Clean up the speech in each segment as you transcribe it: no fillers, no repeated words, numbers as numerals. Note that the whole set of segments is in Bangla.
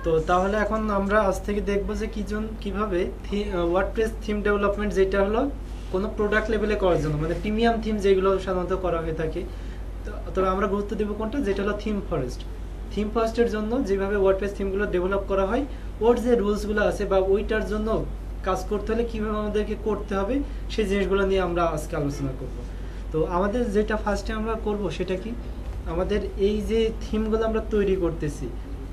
তো তাহলে এখন আমরা আজ থেকে দেখব যে কিভাবে ওয়ার্ডপ্রেস থিম ডেভেলপমেন্ট, যেটা হলো কোনো প্রোডাক্ট লেভেলে করার জন্য, মানে প্রিমিয়াম থিম যেগুলো সাধারণত করা হয়ে থাকে। তবে আমরা গুরুত্ব দেব কোনটা, যেটা হলো থিম ফরেস্ট। থিম ফরেস্টের জন্য যেভাবে ওয়ার্ডপ্রেস থিমগুলো ডেভেলপ করা হয়, ওর যে রুলসগুলো আছে বা ওইটার জন্য কাজ করতে হলে কীভাবে আমাদেরকে করতে হবে, সেই জিনিসগুলো নিয়ে আমরা আজকে আলোচনা করব। তো আমাদের যেটা ফার্স্টে আমরা করব সেটা কি, আমাদের এই যে থিমগুলো আমরা তৈরি করতেছি,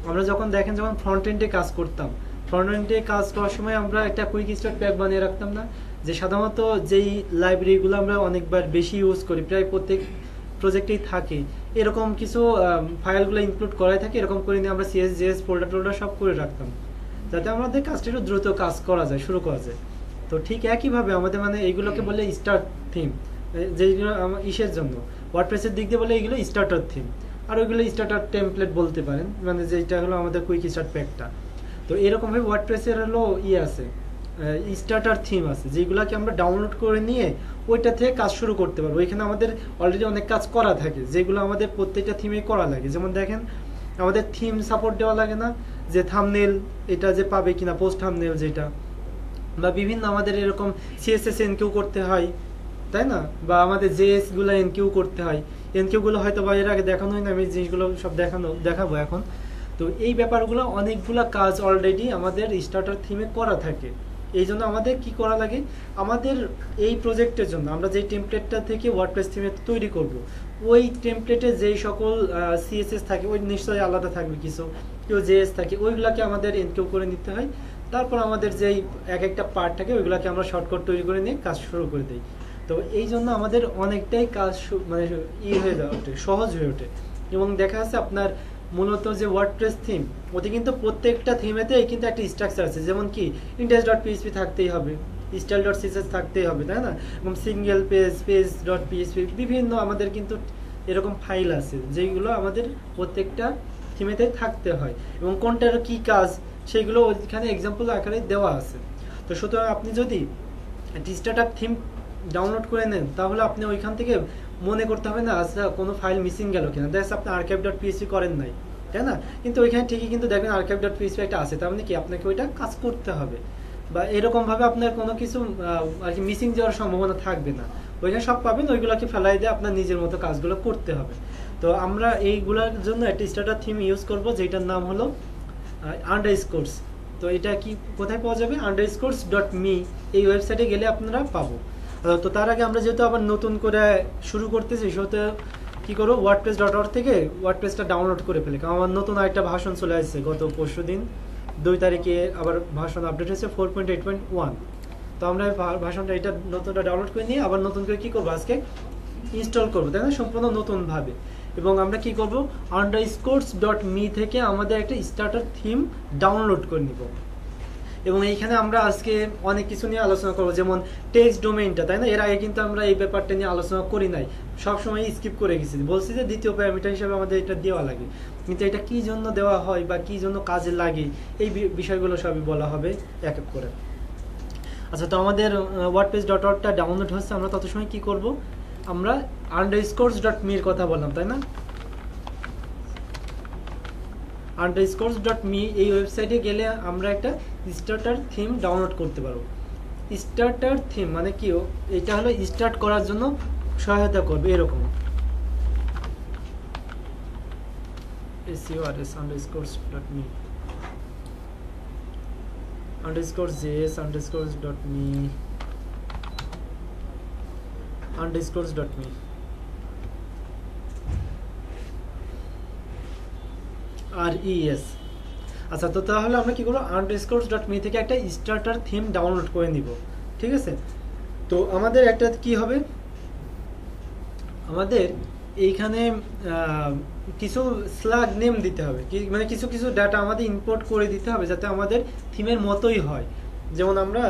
আমরা যখন দেখেন যখন ফ্রন্ট এন্ডে কাজ করতাম, ফ্রন্ট এন্ডে কাজ করার সময় আমরা একটা কুইক স্টার্ট প্যাক বানিয়ে রাখতাম না, যে সাধারণত যেই লাইব্রেরিগুলো আমরা অনেকবার বেশি ইউজ করি, প্রায় প্রত্যেক প্রজেক্টেই থাকে, এরকম কিছু ফাইলগুলো ইনক্লুড করাই থাকে, এরকম করে নিয়ে আমরা CSJS ফোল্ডার সব করে রাখতাম, যাতে আমাদের কাজটা একটু দ্রুত কাজ করা যায়, শুরু করা যায়। তো ঠিক একইভাবে আমাদের মানে এইগুলোকে বলে স্টার্ট থিম, যেগুলো ইসের জন্য ওয়ার্ডপ্রেসের দিক দিয়ে বলে এইগুলো স্টার্টার থিম, আর ওইগুলো স্টার্টার টেমপ্লেট বলতে পারেন, মানে যেটা হলো আমাদের কুইক স্টার্ট প্যাকটা। তো এরকমভাবে ওয়ার্ডপ্রেসের হলো আছে স্টার্টার থিম আছে, যেগুলোকে আমরা ডাউনলোড করে নিয়ে ওইটা থেকে কাজ শুরু করতে পারবো। ওইখানে আমাদের অলরেডি অনেক কাজ করা থাকে, যেগুলো আমাদের প্রত্যেকটা থিমে করা লাগে। যেমন দেখেন, আমাদের থিম সাপোর্ট দেওয়া লাগে না, যে থাম্বনেল এটা যে পাবে কিনা, পোস্ট থাম্বনেল যেটা, বা বিভিন্ন আমাদের এরকম CSS এনকিউ করতে হয়, তাই না, বা আমাদের JS গুলো এনকিউ করতে হয়। এনকিউ গুলো হয়তো বা এর আগে দেখানো হয় না, আমি জিনিসগুলো সব দেখাবো এখন। তো এই ব্যাপারগুলো অনেকগুলো কাজ অলরেডি আমাদের স্টার্টার থিমে করা থাকে। এই জন্য আমাদের কি করা লাগে, আমাদের এই প্রজেক্টের জন্য আমরা যে টেমপ্লেটটা থেকে ওয়ার্ডপ্রেস থিমে তৈরি করব, ওই টেমপ্লেটে যেই সকল CSS থাকে ওই নিশ্চয়ই আলাদা থাকবে, কিছু কেউ JS থাকে, ওইগুলোকে আমাদের এনকিউ করে নিতে হয়। তারপর আমাদের যেই এক একটা পার্ট থাকে ওইগুলোকে আমরা শর্টকাট তৈরি করে নিয়ে কাজ শুরু করে দিই। তো এই জন্য আমাদের অনেকটাই কাজ মানে হয়ে যায়, ওঠে সহজ হয়ে ওঠে। এবং দেখা যাচ্ছে আপনার মূলত যে ওয়ার্ডপ্রেস থিম, ওতে কিন্তু প্রত্যেকটা থিমেতেই কিন্তু একটা স্ট্রাকচার আছে, যেমন কি index.php থাকতেই হবে, style.css থাকতেই হবে, তাই না, এবং সিঙ্গেল page.php বিভিন্ন আমাদের কিন্তু এরকম ফাইল আছে, যেগুলো আমাদের প্রত্যেকটা থিমেতে থাকতে হয়, এবং কোনটার কি কাজ সেগুলো ওইখানে এক্সাম্পল আকারে দেওয়া আছে। তো সুতরাং আপনি যদি স্টার্টার থিম ডাউনলোড করে নেন, তাহলে আপনি ওইখান থেকে মনে করতে হবে না আচ্ছা কোনো ফাইল মিসিং গেল কিনা, দেখা যাচ্ছে আপনি archive.php করেন নাই, তাই না, কিন্তু ওইখানে ঠিকই কিন্তু দেখবেন archive.php একটা আছে, তার মানে কি আপনাকে ওইটা কাজ করতে হবে, বা এরকম ভাবে আপনার কোনো কিছু আর কি মিসিং যাওয়ার সম্ভাবনা থাকবে না, ওইখানে সব পাবেন, ওইগুলোকে ফেলাই দিয়ে আপনার নিজের মতো কাজগুলো করতে হবে। তো আমরা এইগুলোর জন্য একটা স্টার্টার থিম ইউজ করব, যেটার নাম হলো আন্ডারস্কোরস। তো এটা কি কোথায় পাওয়া যাবে, underscores.me এই ওয়েবসাইটে গেলে আপনারা পাবো। তো তার আগে আমরা যেহেতু আবার নতুন করে শুরু করতেছি, সেহেতু কি করবো, wordpress.org থেকে ওয়ার্ডপ্রেসটা ডাউনলোড করে ফেলে, কারণ আমার নতুন আরেকটা ভার্সন চলে আসছে, গত পরশুদিন 2 তারিখে আবার ভার্সন আপডেট হয়েছে 4.8.1। তো আমরা ভার্সনটা এটা নতুনটা ডাউনলোড করে নিয়ে আবার নতুন করে কি করবো, আজকে ইনস্টল করবো, তাই না, সম্পূর্ণ নতুনভাবে। এবং আমরা কি করব, underscores.me থেকে আমাদের একটা স্টার্টার থিম ডাউনলোড করে নিব। এবং এইখানে আমরা আজকে অনেক কিছু নিয়ে আলোচনা করব, যেমন টেক্সট ডোমেইনটা, তাই না, এর আগে কিন্তু আমরা এই ব্যাপারটা নিয়ে আলোচনা করি নাই, সবসময় স্কিপ করে গেছি, বলছি যে দ্বিতীয় প্যারামিটার হিসেবে আমাদের এটা দেওয়া লাগে, কিন্তু এটা কি জন্য দেওয়া হয় বা কি জন্য কাজে লাগে, এই বিষয়গুলো সবই বলা হবে এক এক করে। আচ্ছা, তো আমাদের wordpress.org-টা ডাউনলোড হচ্ছে, আমরা তত সময় কি করব, আমরা underscores.me এর কথা বললাম, তাই না, underscores.me এই ওয়েবসাইটে গেলে আমরা একটা স্টার্টার থিম ডাউনলোড করতে পারবো। স্টার্টার থিম মানে কি, এটা হলো স্টার্ট করার জন্য সহায়তা করবে, এরকম underscores.me underscores.js underscores.me underscores.me RES। আচ্ছা, তো তাহলে আমরা কি করবো, underscores.me থেকে একটা স্টার্টার থিম ডাউনলোড করে নিব, ঠিক আছে। তো আমাদের একটা কি হবে, আমাদের এইখানে কিছু স্ল্যাগ নেম দিতে হবে, মানে কিছু কিছু ডাটা আমাদের ইম্পোর্ট করে দিতে হবে, যাতে আমাদের থিমের মতোই হয়। যেমন আমরা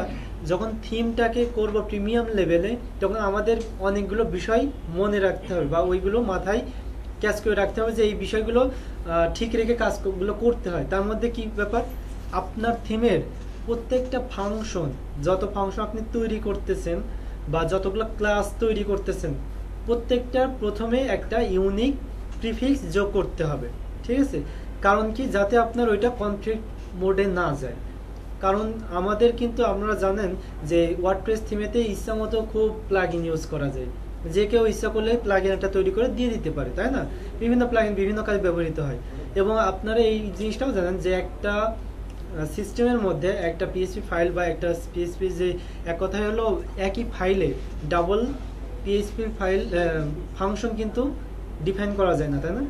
যখন থিমটাকে করব প্রিমিয়াম লেভেলে, তখন আমাদের অনেকগুলো বিষয় মনে রাখতে হবে, বা ওইগুলো মাথায় ক্যাচ করে রাখতে হবে, যে এই বিষয়গুলো ঠিক রেখে কাজগুলো করতে হয়। তার মধ্যে কি ব্যাপার, আপনার থিমের প্রত্যেকটা ফাংশন, যত ফাংশন আপনি তৈরি করতেছেন বা যতগুলো ক্লাস তৈরি করতেছেন, প্রত্যেকটার প্রথমে একটা ইউনিক প্রিফিক্স যোগ করতে হবে, ঠিক আছে, কারণ কি, যাতে আপনার ওইটা মোডে না যায়। কারণ আমাদের কিন্তু আপনারা জানেন যে ওয়ার্ডপ্রেস থিমেতে ইচ্ছা মতো খুব প্লাগইন ইউজ করা যায়, যে কেউ ইচ্ছা করলে প্লাগইন একটা তৈরি করে দিয়ে দিতে পারে, তাই না? বিভিন্ন প্লাগইন বিভিন্ন কাজে ব্যবহৃত হয়। এবং আপনারা এই জিনিসটাও জানেন যে একটা সিস্টেমের মধ্যে একটা পিএইচপি ফাইল বা একটা পিএইচপি, যে এক কথায় হলো একই ফাইলে ডাবল পিএইচপি ফাইল ফাংশন কিন্তু ডিফাইন করা যায় না, তাই না?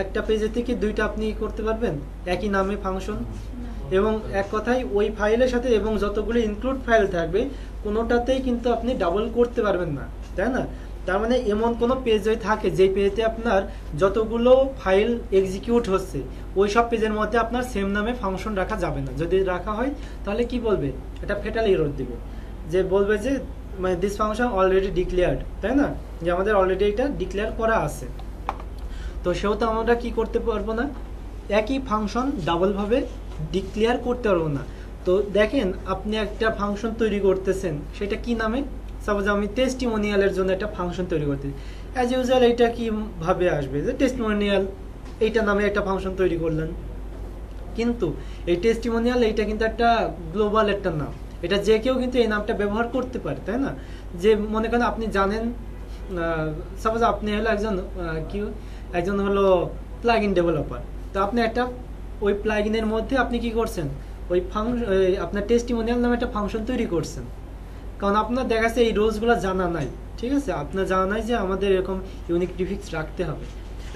একটা পেজে থেকে দুইটা আপনি করতে পারবেন একই নামে ফাংশন, এবং এক কথায় ওই ফাইলের সাথে এবং যতগুলো ইনক্লুড ফাইল থাকবে কোনোটাতেই কিন্তু আপনি ডাবল করতে পারবেন না, তাই না? তার মানে এমন কোনো পেজ যদি থাকে যে পেজে আপনার যতগুলো ফাইল এক্সিকিউট হচ্ছে ওই সব পেজের মধ্যে আপনার সেম নামে ফাংশন রাখা যাবে না। যদি রাখা হয় তাহলে কি বলবে, এটা ফেটাল এরর দিবে, যে বলবে যে মানে দিস ফাংশন অলরেডি ডিক্লেয়ার্ড, তাই না? যে আমাদের অলরেডি এটা ডিক্লেয়ার করা আছে। তো সেহেতু আমরা কি করতে পারবো না, একই ফাংশন ডাবল ভাবে ডিক্লেয়ার করতে পারবো না। তো দেখেন আপনি একটা ফাংশন তৈরি করতেছেন, সেটা কি নামে? সাপোজ আমি টেস্টিমোনিয়ালের জন্য একটা ফাংশন তৈরি করতেছি, অ্যাজ ইউজুয়াল এটা কি ভাবে আসবে যে টেস্টিমোনিয়াল এইটা নামে একটা ফাংশন তৈরি করলেন। কিন্তু এই টেস্টিমোনিয়াল এইটা কিন্তু একটা গ্লোবাল একটা নাম, এটা যে কেউ কিন্তু এই নামটা ব্যবহার করতে পারে, তাই না? যে মনে করেন আপনি জানেন, সাপোজ আপনি হলো একজন হলো প্লাগইন ডেভেলপার, তো আপনি একটা ওই প্লাগইনের মধ্যে আপনি কি করছেন, ওই আপনার টেস্টিমোনিয়াল নামে একটা ফাংশন তৈরি করছেন। কারণ আপনার দেখা যাচ্ছে এই রোলসগুলো জানা নাই, ঠিক আছে? আপনার জানা নাই যে আমাদের এরকম ইউনিক প্রিফিক্স রাখতে হবে।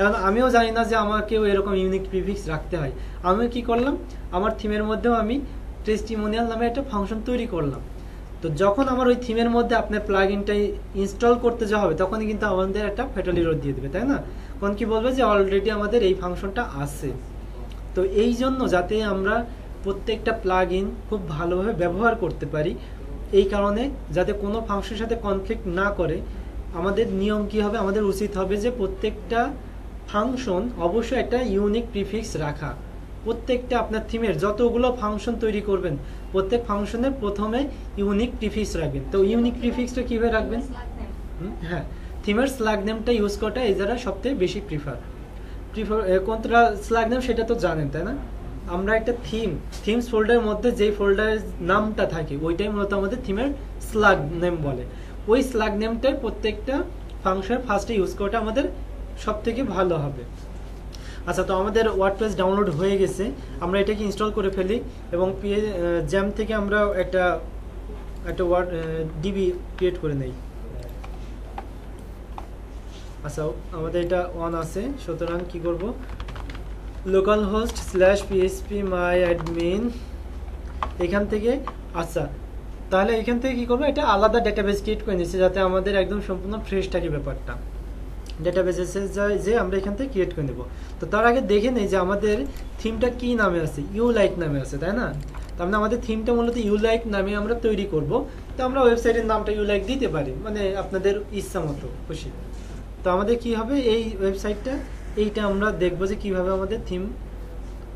এখন আমিও জানি না যে আমাকেও এরকম ইউনিক প্রিফিক্স রাখতে হয়। আমি কি করলাম, আমার থিমের মধ্যেও আমি টেস্টিমোনিয়াল নামে একটা ফাংশন তৈরি করলাম। তো যখন আমার ওই থিমের মধ্যে আপনার প্লাগইনটা ইনস্টল করতে যাওয়া হবে তখনই কিন্তু আমাদের একটা ফ্যাটাল এরর দিয়ে দেবে, তাই না? কারণ কি বলবে যে অলরেডি আমাদের এই ফাংশনটা আছে। তো এই জন্য যাতে আমরা প্রত্যেকটা প্লাগইন খুব ভালোভাবে ব্যবহার করতে পারি, এই কারণে যাতে কোনো ফাংশনের সাথে কনফ্লিক্ট না করে, আমাদের নিয়ম কি হবে, আমাদের উচিত হবে যে প্রত্যেকটা ফাংশন অবশ্যই একটা ইউনিক প্রিফিক্স রাখা। প্রত্যেকটা আপনার থিমের যতগুলো ফাংশন তৈরি করবেন প্রত্যেক ফাংশনের প্রথমে ইউনিক প্রিফিক্স রাখবেন। তো ইউনিক প্রিফিক্সটা কিভাবে রাখবেন? হ্যাঁ, থিমের স্ল্যাগ নেমটা ইউজ করাটা এই যারা সবথেকে বেশি প্রিফার কোনটা স্ল্যাগ নেম সেটা তো জানেন, তাই না? আমরা একটা থিমস ফোল্ডারের মধ্যে যেই ফোল্ডারের নামটা থাকে ওইটাই মূলত আমাদের থিমের স্ল্যাগ নেম বলে। ওই স্ল্যাগ নেমটাই প্রত্যেকটা ফাংশন ফার্স্টে ইউজ করাটা আমাদের সব থেকে ভালো হবে। আচ্ছা, তো আমাদের ওয়ার্ডপ্রেস ডাউনলোড হয়ে গেছে, আমরা এটাকে ইনস্টল করে ফেলি এবং জ্যাম থেকে আমরা একটা ওয়ার্ড ডিবি ক্রিয়েট করে নেই। আচ্ছা, আমাদের এটা অন আছে, সুতরাং কি করব, localhost/phpMyAdmin এখান থেকে। আচ্ছা, তাহলে এখান থেকে কি করবো, এটা আলাদা ডেটাবেস ক্রিয়েট করে নিচ্ছি যাতে আমাদের একদম সম্পূর্ণ ফ্রেশ থাকে ব্যাপারটা। ডেটাবেসে যে আমরা এখান থেকে ক্রিয়েট করে নেব। তো তার আগে দেখে নেই যে আমাদের থিমটা কি নামে আছে, ইউলাইক নামে আছে, তাই না? তার মানে আমাদের থিমটা মূলত ইউলাইক নামে আমরা তৈরি করব। তো আমরা ওয়েবসাইটের নামটা ইউলাইক দিতে পারি, মানে আপনাদের ইচ্ছা মতো খুশি। তো আমাদের কি হবে, এই ওয়েবসাইটটা এইটা আমরা দেখবো যে কিভাবে আমাদের থিম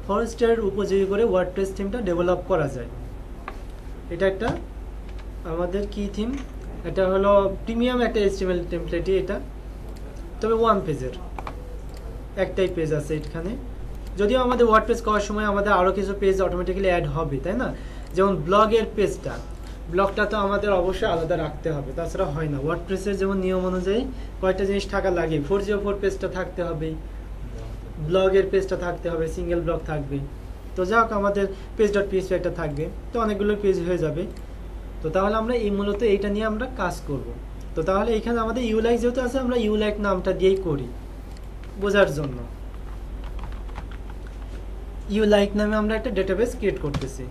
ফরেস্টের উপযোগী করে ওয়ার্ডপ্রেস থিমটা ডেভেলপ করা যায়। এটা একটা আমাদের কি থিম, এটা হলো প্রিমিয়াম একটা HTML টেমপ্লেটই এটা, তবে ওয়ান পেজের একটাই পেজ আছে এখানে। যদিও আমাদের ওয়ার্ডপ্রেস করার সময় আমাদের আরও কিছু পেজ অটোমেটিক্যালি অ্যাড হবে, তাই না? যেমন ব্লগের পেজটা, ব্লগটা তো আমাদের অবশ্যই আলাদা রাখতে হবে, তাছাড়া হয় না। ওয়ার্ডপ্রেসের যেমন নিয়ম অনুযায়ী কয়েকটা জিনিস থাকা লাগে, 404 পেজটা থাকতে হবে, ব্লগের পেজটা থাকতে হবে, সিঙ্গেল ব্লগ থাকবে। তো যাক, আমাদের page.php একটা থাকবে, তো অনেকগুলো পেজ হয়ে যাবে। তো তাহলে আমরা এই মূলত এইটা নিয়ে আমরা কাজ করব। তো তাহলে এখানে আমাদের ইউলাইক যেহেতু আছে, আমরা ইউলাইক নামটা দিয়েই করি বোঝার জন্য। ইউলাইক নামে আমরা একটা ডেটাবেস ক্রিয়েট করতেছি।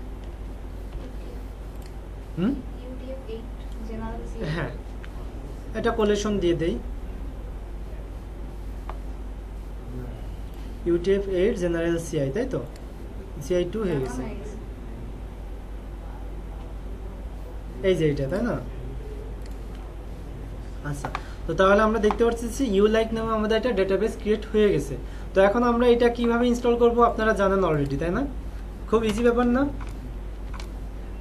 হ্যাঁ, এটা কোলেকশন দিয়ে দেই, UTF-8 জেনারেল CI, তাই তো? CI2 হয়ে গেছে, এই যে এটা, তাই না? আচ্ছা, তো তাহলে আমরা দেখতে পাচ্ছি যে ইউলাইক নামে আমাদের একটা ডেটাবেস ক্রিয়েট হয়ে গেছে। তো এখন আমরা এটা কিভাবে ইনস্টল করব আপনারা জানেন অলরেডি, তাই না? খুব ইজি ব্যাপার না?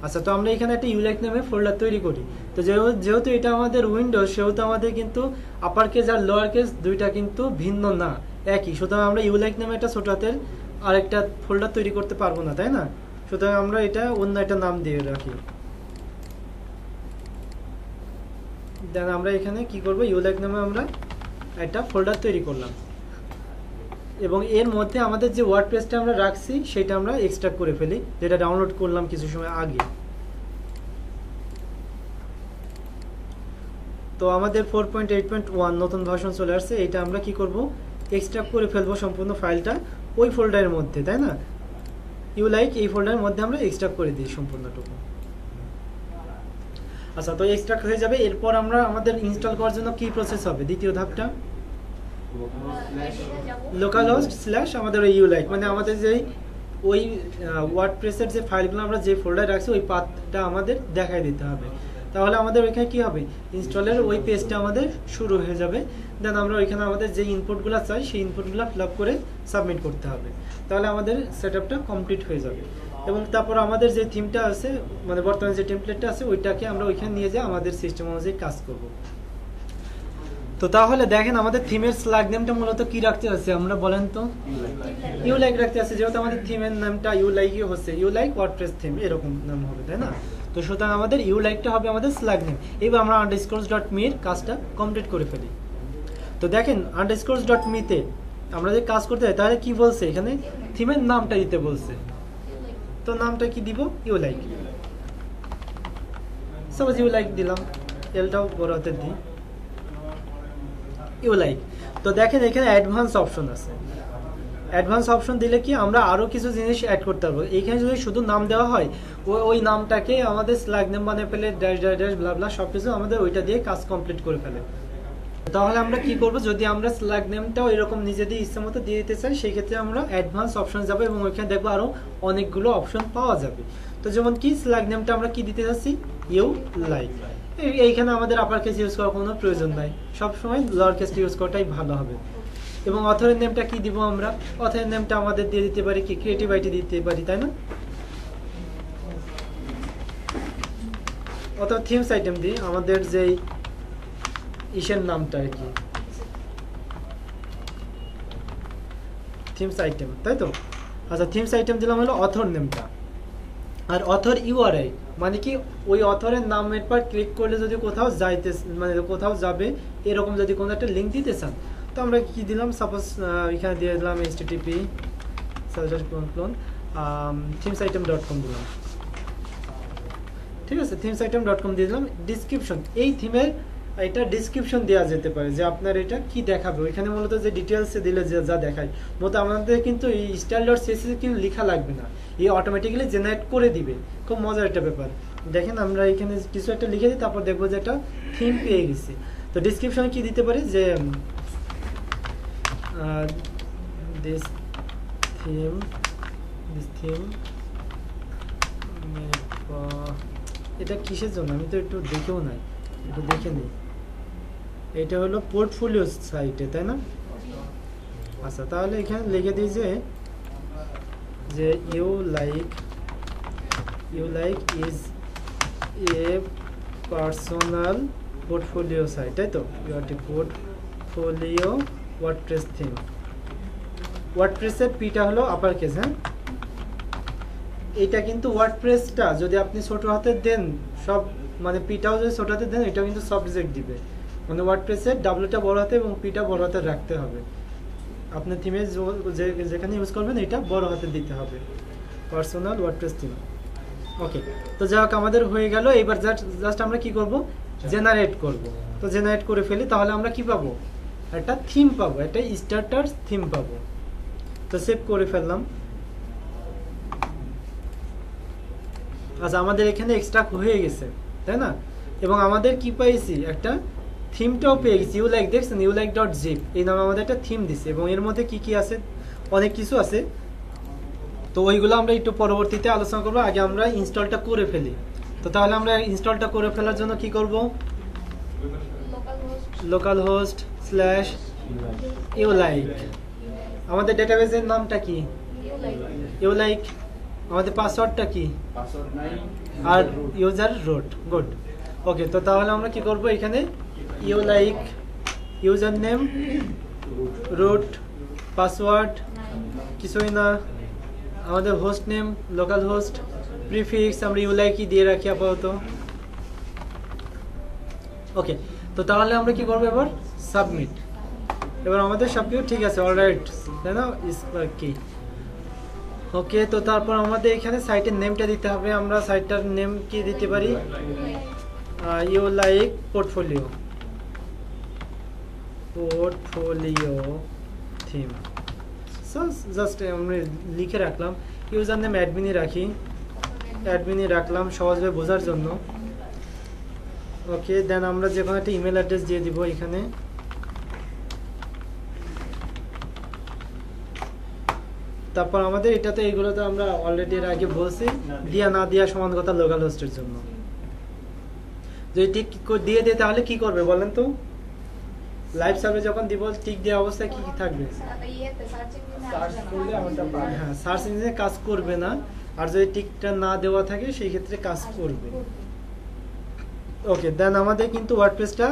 আচ্ছা, তো আমরা এখানে একটা ইউলাইক নামে ফোল্ডার তৈরি করি। তো যেহেতু এটা আমাদের উইন্ডোজ, সেহেতু আমাদের কিন্তু আপার কেস আর লোয়ার কেস দুইটা কিন্তু ভিন্ন না, একই। সুতরাং আমরা ইউলাইক নামে একটা ছোট হাতের আরেকটা ফোল্ডার তৈরি করতে পারবো না, তাই না? সুতরাং আমরা এটা অন্য একটা নাম দিয়ে রাখি। দেন আমরা এখানে কি করব, ইউলাইক নামে আমরা একটা ফোল্ডার তৈরি করলাম এবং এর মধ্যে আমাদের যে ওয়ার্ডপ্রেসটা আমরা রাখছি সেটা আমরা এক্সট্রাক্ট করে ফেলি, যেটা ডাউনলোড করলাম কিছু সময় আগে। তো আমাদের 4.8.1 নতুন ভার্সন চলে আসছে। এটা আমরা কি করব, এক্সট্রাক্ট করে ফেলবো সম্পূর্ণ ফাইলটা ওই ফোল্ডারের মধ্যে, তাই না? ইউলাইক এই ফোল্ডারের মধ্যে আমরা এক্সট্রাক্ট করে দিই সম্পূর্ণটুকু। আচ্ছা, তো এক্সট্রাক্ট হয়ে যাবে। এরপর আমরা আমাদের ইনস্টল করার জন্য কি প্রসেস হবে, দ্বিতীয় ধাপটা লোকাল হোস্ট স্ল্যাশ আমাদের ওই ইউলাইক, মানে আমাদের যে ওই ওয়ার্ডপ্রেসের যে ফাইলগুলো আমরা যে ফোল্ডারে রাখছি ওই পাথটা আমাদের দেখাই দিতে হবে। তাহলে আমাদের ওইখানে কি হবে, ইনস্টলের ওই পেজটা আমাদের শুরু হয়ে যাবে। দেন আমরা ওইখানে আমাদের যে ইনপুটগুলো চাই সেই ইনপুটগুলো ফিল আপ করে সাবমিট করতে হবে। তাহলে আমাদের সেটআপটা কমপ্লিট হয়ে যাবে। এবং তারপর আমাদের যে থিমটা আছে, মানে বর্তমানে যে টেমপ্লেটটা আছে ওইটাকে আমরা ওইখানে নিয়ে যাই আমাদের সিস্টেম অনুযায়ী কাজ করব। তো তাহলে দেখেন আমাদের থিমের স্ল্যাগ নেমটা মূলত কি রাখতে আছে, আমরা বলেন তো ইউলাইক রাখতে আছে, যেহেতু আমাদের থিমের নামটা ইউলাইকই হচ্ছে, ইউলাইক ওয়ার্ডপ্রেস থিম এরকম নাম হবে, তাই না? তো সুতরাং আমাদের ইউলাইকটা হবে আমাদের স্ল্যাগ নেম। এবার আমরা underscores.me এর কাজটা কমপ্লিট করে ফেলি। তো দেখেন underscores.me তে আমরা যে কাজ করতে যাই তাহলে কি বলছে, এখানে থিমের নামটা দিতে বলছে। তো নামটা কি দিব, ইউলাইক। সাপোজ ইউলাইক দিলাম, এলটাও বড় হাতে দিই, ইউলাইক। তো দেখেন এখানে অ্যাডভান্স অপশন আছে। অ্যাডভান্স অপশন দিলে কি আমরা আরো কিছু জিনিস অ্যাড করতে পারবো। এইখানে যদি শুধু নাম দেওয়া হয় ওই নামটাকে আমাদের স্ল্যাগ নেম বানিয়ে ফেলে ড্যাশ ড্যাশ ড্যাশ ব্লা ব্লা সবকিছু আমাদের ওইটা দিয়ে কাজ কমপ্লিট করে ফেলে। তাহলে আমরা কি করব, যদি আমরা স্ল্যাগ নেমটাও এরকম নিজেদের ইচ্ছা মতো দিয়ে দিতে চাই সেই ক্ষেত্রে আমরা অ্যাডভান্স অপশন যাব এবং ওইখানে দেখবো আরো অনেকগুলো অপশন পাওয়া যাবে। তো যেমন কি স্ল্যাগ নেমটা আমরা কি দিতে যাচ্ছি, ইউলাইক। এইখানে আমাদের আপার কেস ইউজ করার কোনো প্রয়োজন নাই, সবসময় লোয়ার কেস ইউজ করাটাই ভালো হবে। এবং অথরের নেমটা কি দিব, আমরা অথরের নেমটা আমাদের দিয়ে দিতে পারি কি ক্রিয়েটিভ আইটি দিতে পারি, তাই না? অথবা থিমস আইটেম দিই আমাদের যেই ইসের নামটা আর কি, থিমস আইটেম, তাই তো? আচ্ছা, থিমস আইটেম দিলাম হলো অথর নেমটা। আর অথর ইউআরআই মানে কি, ওই অথরের নামের পর ক্লিক করলে যদি কোথাও যাইতে, মানে কোথাও যাবে এরকম যদি কোনো একটা লিঙ্ক দিতে চান, তো আমরা কি দিলাম, সাপোজ এখানে দিয়ে দিলাম http themesItem.com দিলাম, ঠিক আছে? themesItem.com দিয়ে দিলাম। ডিসক্রিপশন, এই থিমের এটা ডিসক্রিপশন দেওয়া যেতে পারে যে আপনার এটা কি দেখাবে। ওইখানে মূলত যে ডিটেলসে দিলে যা দেখায়, মূলত আমাদের কিন্তু এই style.css কিন্তু লেখা লাগবে না, এই অটোমেটিক্যালি জেনারেট করে দিবে। খুব মজার একটা ব্যাপার। দেখেন আমরা এখানে কিছু একটা লিখে দিই, তারপর দেখবো যে একটা থিম পেয়ে গেছি। তো ডিসক্রিপশনে কি দিতে পারি, যে this theme এটা কিসের জন্য আমি তো একটু দেখেও নাই, একটু দেখে নিই। এটা হলো পোর্টফোলিও সাইটে, তাই না? আচ্ছা, তাহলে এখানে লিখে দিই যে Ulike is a personal portfolio site, তাই তো? ইউআরটি পোর্টফোলিও ওয়ার্ডপ্রেস থিম। ওয়ার্ডপ্রেসের পিটা হলো আপার কেস, হ্যাঁ? এটা কিন্তু ওয়ার্ডপ্রেসটা যদি আপনি ছোট হাতে দেন, সব মানে পিটাও যদি ছোট হাতে দেন, এটা কিন্তু সাবজেক্ট দিবে। মানে ওয়ার্ডপ্রেসের ডাব্লিউটা বড় হাতে এবং পিটা বড় হাতে রাখতে হবে। আপনার থিমে যেখানে ইউজ করবেন এটা বড় হাতে দিতে হবে, পার্সোনাল ওয়ার্ডপ্রেস থিম। ওকে, তো যাই হোক আমাদের হয়ে গেল। এবার জাস্ট আমরা কি করব, জেনারেট করব। তো জেনারেট করে ফেলি, তাহলে আমরা কি পাবো, একটা থিম পাবো, একটা স্টার্টার থিম পাবো। তো সেভ করে ফেললাম। আচ্ছা, আমাদের এখানে এক্সট্রা হয়ে গেছে, তাই না? এবং আমাদের কি পাইছি, একটা থিমটাও পেয়ে গেছি। ইউলাইক, দেখছেন ইউলাইক.zip এই নামে আমাদের একটা থিম দিছে এবং এর মধ্যে কি কি আছে, অনেক কিছু আছে। তো ওইগুলো আমরা একটু পরবর্তীতে আলোচনা করবো, আগে আমরা ইনস্টলটা করে ফেলি। তো তাহলে আমরা ইনস্টলটা করে ফেলার জন্য কি করব, localhost/iulike। আমাদের ডেটাবেসের নামটা কি, ইউলাইক। আমাদের পাসওয়ার্ডটা কি, আর ইউজার রুট। গুড, ওকে। তো তাহলে আমরা কি করব, এখানে ইউলাইক, ইউজার নেম, রুট, পাসওয়ার্ড কিছুই না, আমাদের host name local host, prefix আমরা ইউলাইকই দিয়ে রাখি আপাতত। ওকে, তো তাহলে আমরা কি করবো এবার? সাবমিট। এবার আমাদের সব কিছু ঠিক আছে, অলরাইট, তাই না? কি ওকে, তো তারপর আমাদের এখানে সাইটের নেমটা দিতে হবে। আমরা সাইটটার নেম কি দিতে পারি? Ulike portfolio, portfolio theme. So just আমরা লিখে রাখলাম, ইউজার নেম অ্যাডমিনই রাখি, অ্যাডমিনই রাখলাম সহজভাবে বোঝার জন্য। ওকে, দেন আমরা যে কোনো একটা ইমেল অ্যাড্রেস দিয়ে দিব এখানে। তারপর আমাদের এটাতে এইগুলো তো আমরা অলরেডি এর আগে বলছি, দিয়া না দিয়া সমান কথা লোকাল হোস্টের জন্য। যদি টিক দিয়ে দেয় তাহলে কি করবে বলেন তো? লাইভ সার্ভে যখন দিব টিক দেওয়া অবস্থায় কি থাকবে? হ্যাঁ, সার্চ ইঞ্জিনে কাজ করবে না, আর যদি টিকটা না দেওয়া থাকে সেই ক্ষেত্রে কাজ করবে। ওকে, দেন আমাদের কিন্তু ওয়ার্ডপ্রেসটা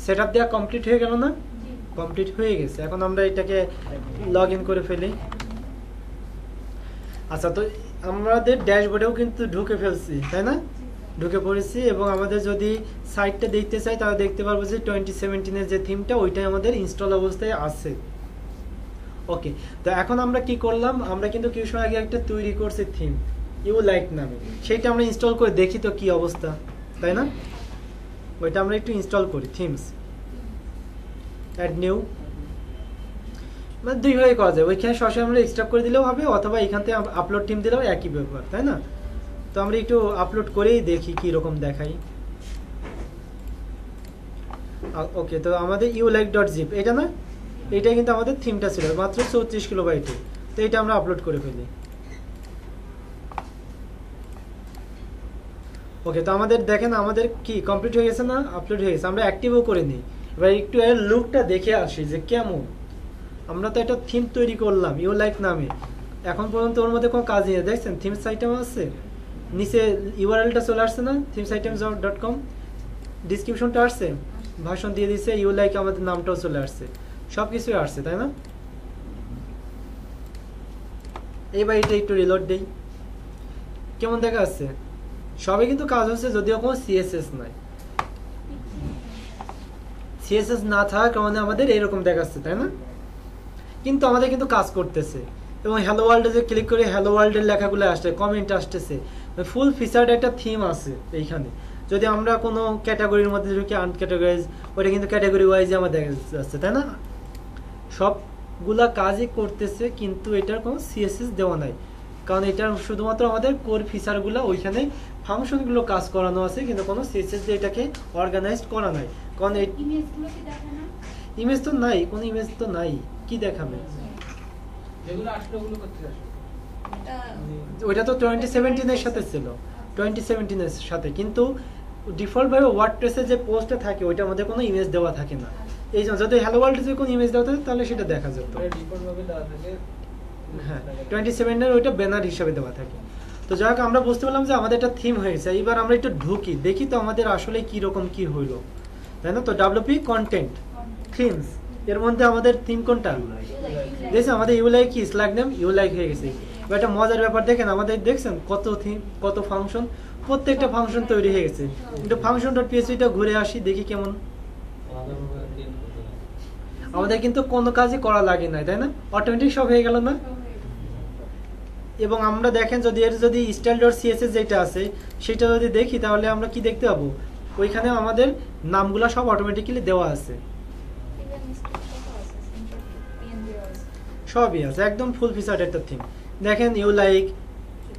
সেটআপ দেওয়া কমপ্লিট হয়ে গেল না? কমপ্লিট হয়ে গেছে। এখন আমরা এটাকে লগ ইন করে ফেলি। আচ্ছা, তো আমাদের ড্যাশবোর্ডেও কিন্তু ঢুকে ফেলছি, তাই না? ঢুকে পড়েছি, এবং আমাদের যদি সাইটটা দেখতে চাই তাহলে দেখতে পারবো যে 2017-এর যে থিমটা ওইটাই আমাদের ইনস্টল অবস্থায় আছে। ওকে, তো এখন আমরা কি করলাম? আমরা কিন্তু কিছু সময় আগে একটা তৈরি করছি থিম ইউলাইক নামে, সেটা আমরা ইনস্টল করে দেখি তো কি অবস্থা, তাই না? ওইটা আমরা একটু ইনস্টল করি। থিমস, অ্যাড নিউ, মানে দুইভাবে করা যায়। ওইখানে সরাসরি আমরা এক্সট্রাক্ট করে দিলেও হবে, অথবা এখান থেকে আপলোড থিম দিলেও একই ব্যাপার, তাই না? তো আমরা একটু আপলোড করেই দেখি কি রকম দেখাই। ওকে, তো আমাদের iulike.zip এটা না, এটা কিন্তু আমাদের থিমটা ছিল মাত্র 34 কিলোবাইটে। তো এটা আমরা আপলোড করে ফেলি। ওকে, তো আমাদের দেখেন আমাদের কি কমপ্লিট হয়ে গেছে না? আপলোড হয়ে গেছে। আমরা অ্যাক্টিভও করে নিই। এবার একটু এর লুকটা দেখে আসি যে কেমন। আমরা তো একটা থিম তৈরি করলাম ইউলাইক নামে, এখন পর্যন্ত ওর মধ্যে কোনো কাজ নেই। দেখছেন থিমস আইটেম আছে, নিচে ইউআরএলটা চলে আসছে না, themesitems.com, ডিসক্রিপশনটা আসছে, ভাষণ দিয়ে দিচ্ছে, ইউলাইক আমাদের নামটাও চলে আসছে, সব কিছুই আসছে, তাই না? এইবার এটা একটু রিলোড দেই, কেমন দেখা যাচ্ছে? সবে কিন্তু কাজ হচ্ছে, যদিও কোনো সিএসএস নাই। সিএসএস না থাকার কারণে আমাদের এরকম দেখাচ্ছে, তাই না? কিন্তু আমাদের কিন্তু কাজ করতেছে, এবং হ্যালো ওয়ার্ল্ডে যে ক্লিক করে হ্যালো ওয়ার্ল্ডের লেখাগুলো আসছে, কমেন্ট আসতেছে, ফুল ফিচার্ড একটা থিম আছে এইখানে। যদি আমরা কোনো ক্যাটাগরির মধ্যে ঢুকি আনক্যাটাগরাইজ, ওটা কিন্তু ক্যাটাগরি ওয়াইজে আমার দেখা যাচ্ছে, তাই না? সবগুলা কাজই করতেছে, কিন্তু এটার কোনো সিএসএস দেওয়া নাই, কারণ এটার শুধুমাত্র আমাদের কোর ফিচারগুলো ওইখানে ফাংশনগুলো কাজ করানো আছে, কিন্তু কোনো সিএসএস দিয়ে এটাকে অর্গানাইজড করা নাই। কারণ ইমেজ তো নাই, কোনো ইমেজ তো নাই, কি দেখাবে? ওইটা তো 2017-এর সাথে ছিল, 2017-এর সাথে, কিন্তু ডিফল্ট ভাবে ওয়ার্ডপ্রেসে যে পোস্টে থাকে ওইটার মধ্যে কোনো ইমেজ দেওয়া থাকে না। এই জন্য যদি হ্যালো ওয়ার্ল্ডে যে কোনো ইমেজ দেওয়া থাকে তাহলে সেটা দেখা যেত। হ্যাঁ, 27-এর ওইটা ব্যানার হিসাবে দেওয়া থাকে। তো যাই হোক, আমরা বুঝতে পারলাম যে আমাদের একটা থিম হয়েছে। এবার আমরা একটু ঢুকি, দেখি তো আমাদের আসলে কি রকম কি হইলো, তাই না? তো ডব্লিউপি কন্টেন্ট থিমস, এর মধ্যে আমাদের থিম কোনটা? দেখছেন আমাদের ইউলাইক কি স্ল্যাগ নেম ইউলাইক হয়ে গেছে। এবার একটা মজার ব্যাপার দেখেন, আমাদের দেখছেন কত থিম, কত ফাংশন, প্রত্যেকটা ফাংশন তৈরি হয়ে গেছে। কিন্তু ফাংশন.phpটা ঘুরে আসি, দেখি কেমন। আমাদের কিন্তু কোনো কাজই করা লাগে না, তাই না? অটোমেটিক সব হয়ে গেল না? এবং আমরা দেখেন যদি এর যদি style.css যেটা আছে সেটা যদি দেখি, তাহলে আমরা কি দেখতে পাবো? ওইখানে আমাদের নামগুলা সব অটোমেটিক্যালি দেওয়া আছে, সবই আছে, একদম ফুল ফিচার্ড একটা থিম। দেখেন ইউলাইক,